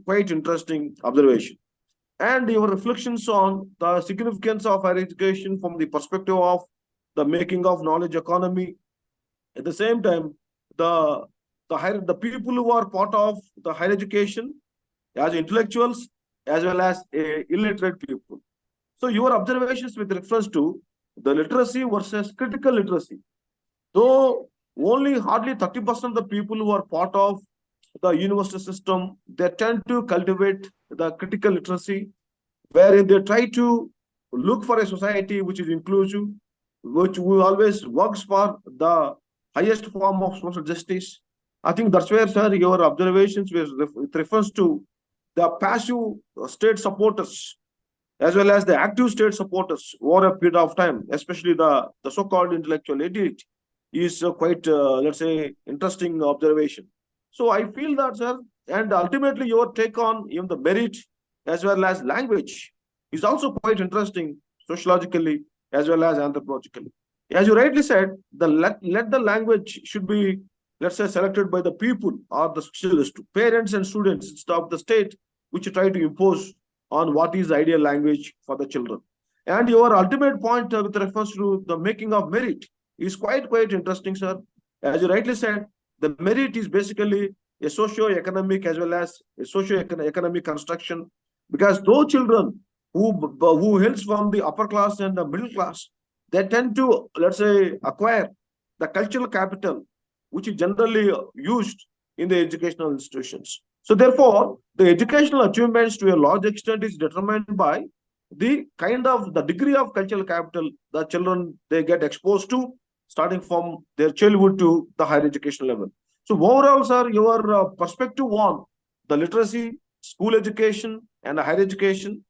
quite interesting observation. And your reflections on the significance of higher education from the perspective of the making of knowledge economy. At the same time, the people who are part of the higher education as intellectuals as well as illiterate people. So your observations with reference to the literacy versus critical literacy, though only hardly 30% of the people who are part of the university system, they tend to cultivate the critical literacy, wherein they try to look for a society which is inclusive, which will always works for the highest form of social justice. I think that's where, sir, your observations with reference to the passive state supporters as well as the active state supporters over a period of time, especially the so-called intellectual elite, is quite, let's say, interesting observation. So I feel that, sir, and ultimately your take on even the merit as well as language is also quite interesting sociologically as well as anthropologically. As you rightly said, let the language should be, let's say, selected by the people or the parents and students instead of the state, which try to impose on what is the ideal language for the children. And your ultimate point with reference to the making of merit is quite interesting, sir. As you rightly said, the merit is basically a socio-economic as well as a socio-economic construction, because those children who hails from the upper class and the middle class, they tend to, let's say, acquire the cultural capital, which is generally used in the educational institutions. So therefore, the educational achievements to a large extent is determined by the kind of the degree of cultural capital the children they get exposed to, starting from their childhood to the higher education level. So overall, sir, your perspective on the literacy, school education, and higher education,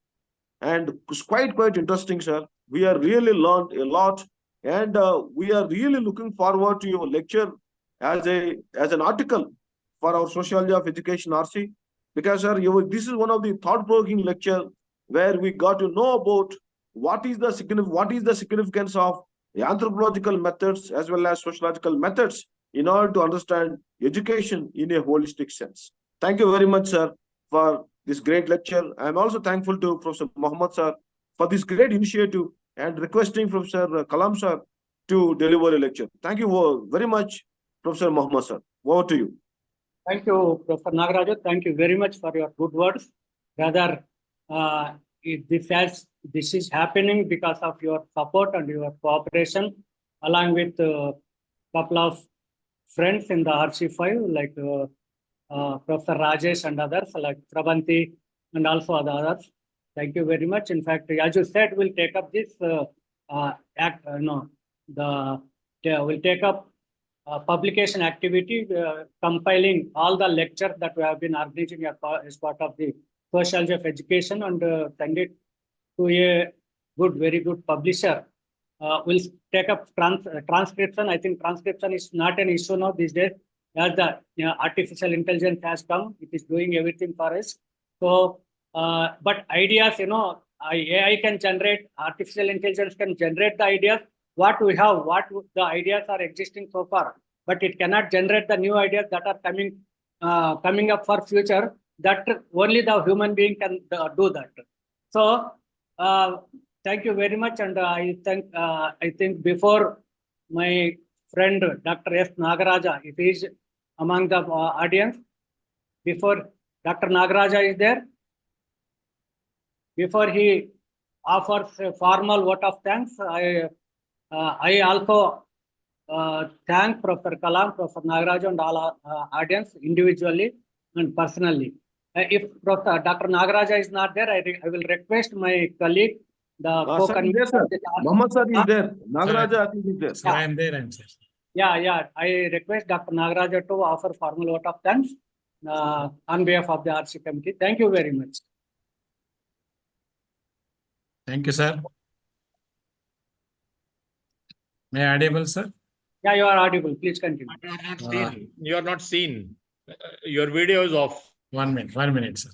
and it's quite interesting, sir. We are really learned a lot, and we are really looking forward to your lecture as an article for our Sociology of Education RC, because, sir, this is one of the thought-provoking lecture where we got to know about what is the significance of the anthropological methods as well as sociological methods in order to understand education in a holistic sense. Thank you very much, sir, for this great lecture. I am also thankful to Professor Mohammed, sir, for this great initiative and requesting Professor Kalam, sir, to deliver a lecture. Thank you very much, Professor Mohammed, sir. Over to you. Thank you, Professor Nagaraju. Thank you very much for your good words. Rather, this is happening because of your support and your cooperation, along with a couple of friends in the RC5, like Professor Rajesh and others, like Prabanti and also the others. Thank you very much. In fact, as you said, we'll take up this we'll take up publication activity, compiling all the lectures that we have been organizing as part of the Sociology of Education, and send it to a very good publisher. We'll take up transcription. I think transcription is not an issue now these days, as the artificial intelligence has come. It is doing everything for us. So, but ideas, AI can generate, artificial intelligence can generate the ideas. What we have, the ideas are existing so far, but it cannot generate the new ideas that are coming up for future. That only the human being can do that. So, thank you very much, and I think before my friend Dr. S. Nagaraja, if he is among the audience, before Dr. Nagaraja is there, before he offers a formal vote of thanks, I also thank Professor Kalam, Professor Nagaraja, and all audience individually and personally. If Dr. Nagaraja is not there, I will request my colleague, the Sir, sir. Mohammed sir is there. Nagaraja I think is there. Sir, I am there, I'm sir. Yeah. I request Dr. Nagaraja to offer formal vote of thanks on behalf of the RC committee. Thank you very much. Thank you, sir. May I audible, sir? Yeah, you are audible. Please continue. You are not seen. Your video is off. 1 minute, sir.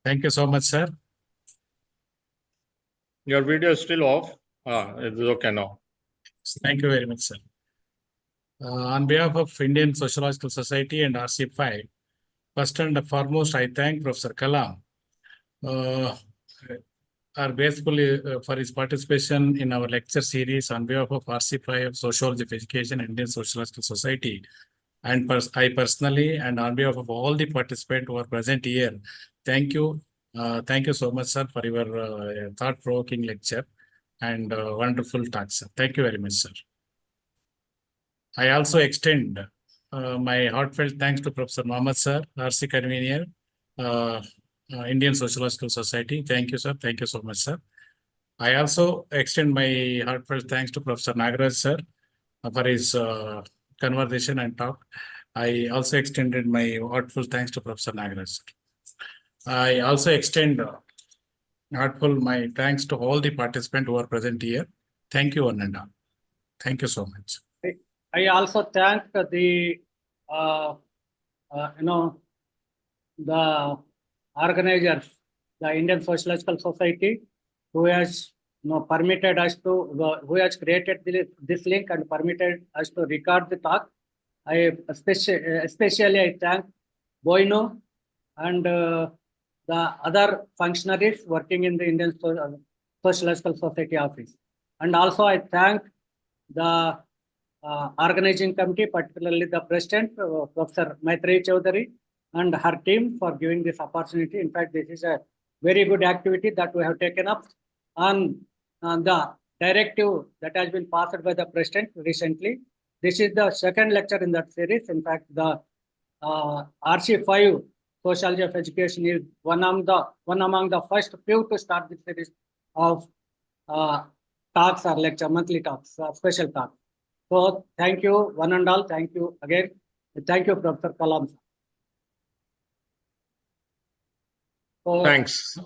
Thank you so much, sir. Your video is still off. It is okay now. Thank you very much, sir. On behalf of Indian Sociological Society and RC5, first and foremost, I thank Professor Kalam basically for his participation in our lecture series on behalf of RC5, Sociology of Education, Indian Sociological Society, and I personally, and on behalf of all the participants who are present here, thank you. Thank you so much, sir, for your thought-provoking lecture and wonderful talk, sir. Thank you very much, sir. I also extend my heartfelt thanks to Professor Mohammed sir, RC convener, Indian Sociological Society. Thank you, sir. Thank you so much, sir. I also extend my heartfelt thanks to Professor Nagaraj sir for his conversation and talk. I also extended my heartfelt thanks to Professor Nagaraj sir. I also extend my thanks to all the participants who are present here. Thank you, one and all. Thank you so much. I also thank the the organizers, the Indian Sociological Society, who has permitted us to, who has created this link and permitted us to record the talk. I especially I thank Boino and the other functionaries working in the Indian Sociological Society office. And also I thank the organizing committee, particularly the president, Professor Maitreyi Chowdhury, and her team for giving this opportunity. In fact, this is a very good activity that we have taken up on the directive that has been passed by the president recently. This is the second lecture in that series. In fact, the RC5 Sociology of Education is one among the first few to start this series of talks or lecture, monthly talks, special talks. So thank you, one and all. Thank you again. Thank you, Professor Kalam. So, thanks.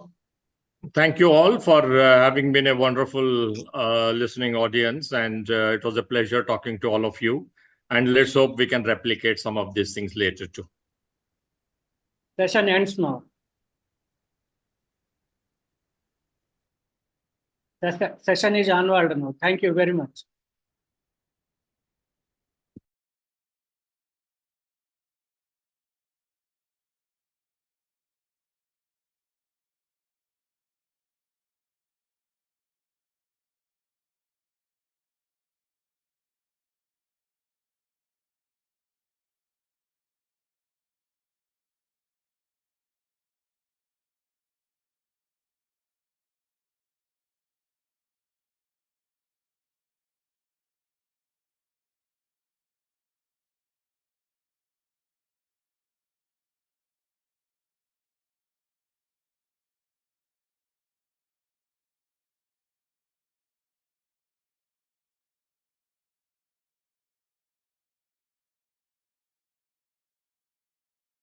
Thank you all for having been a wonderful listening audience, and it was a pleasure talking to all of you. And let's hope we can replicate some of these things later too. Session ends now. Session is onward now. Thank you very much.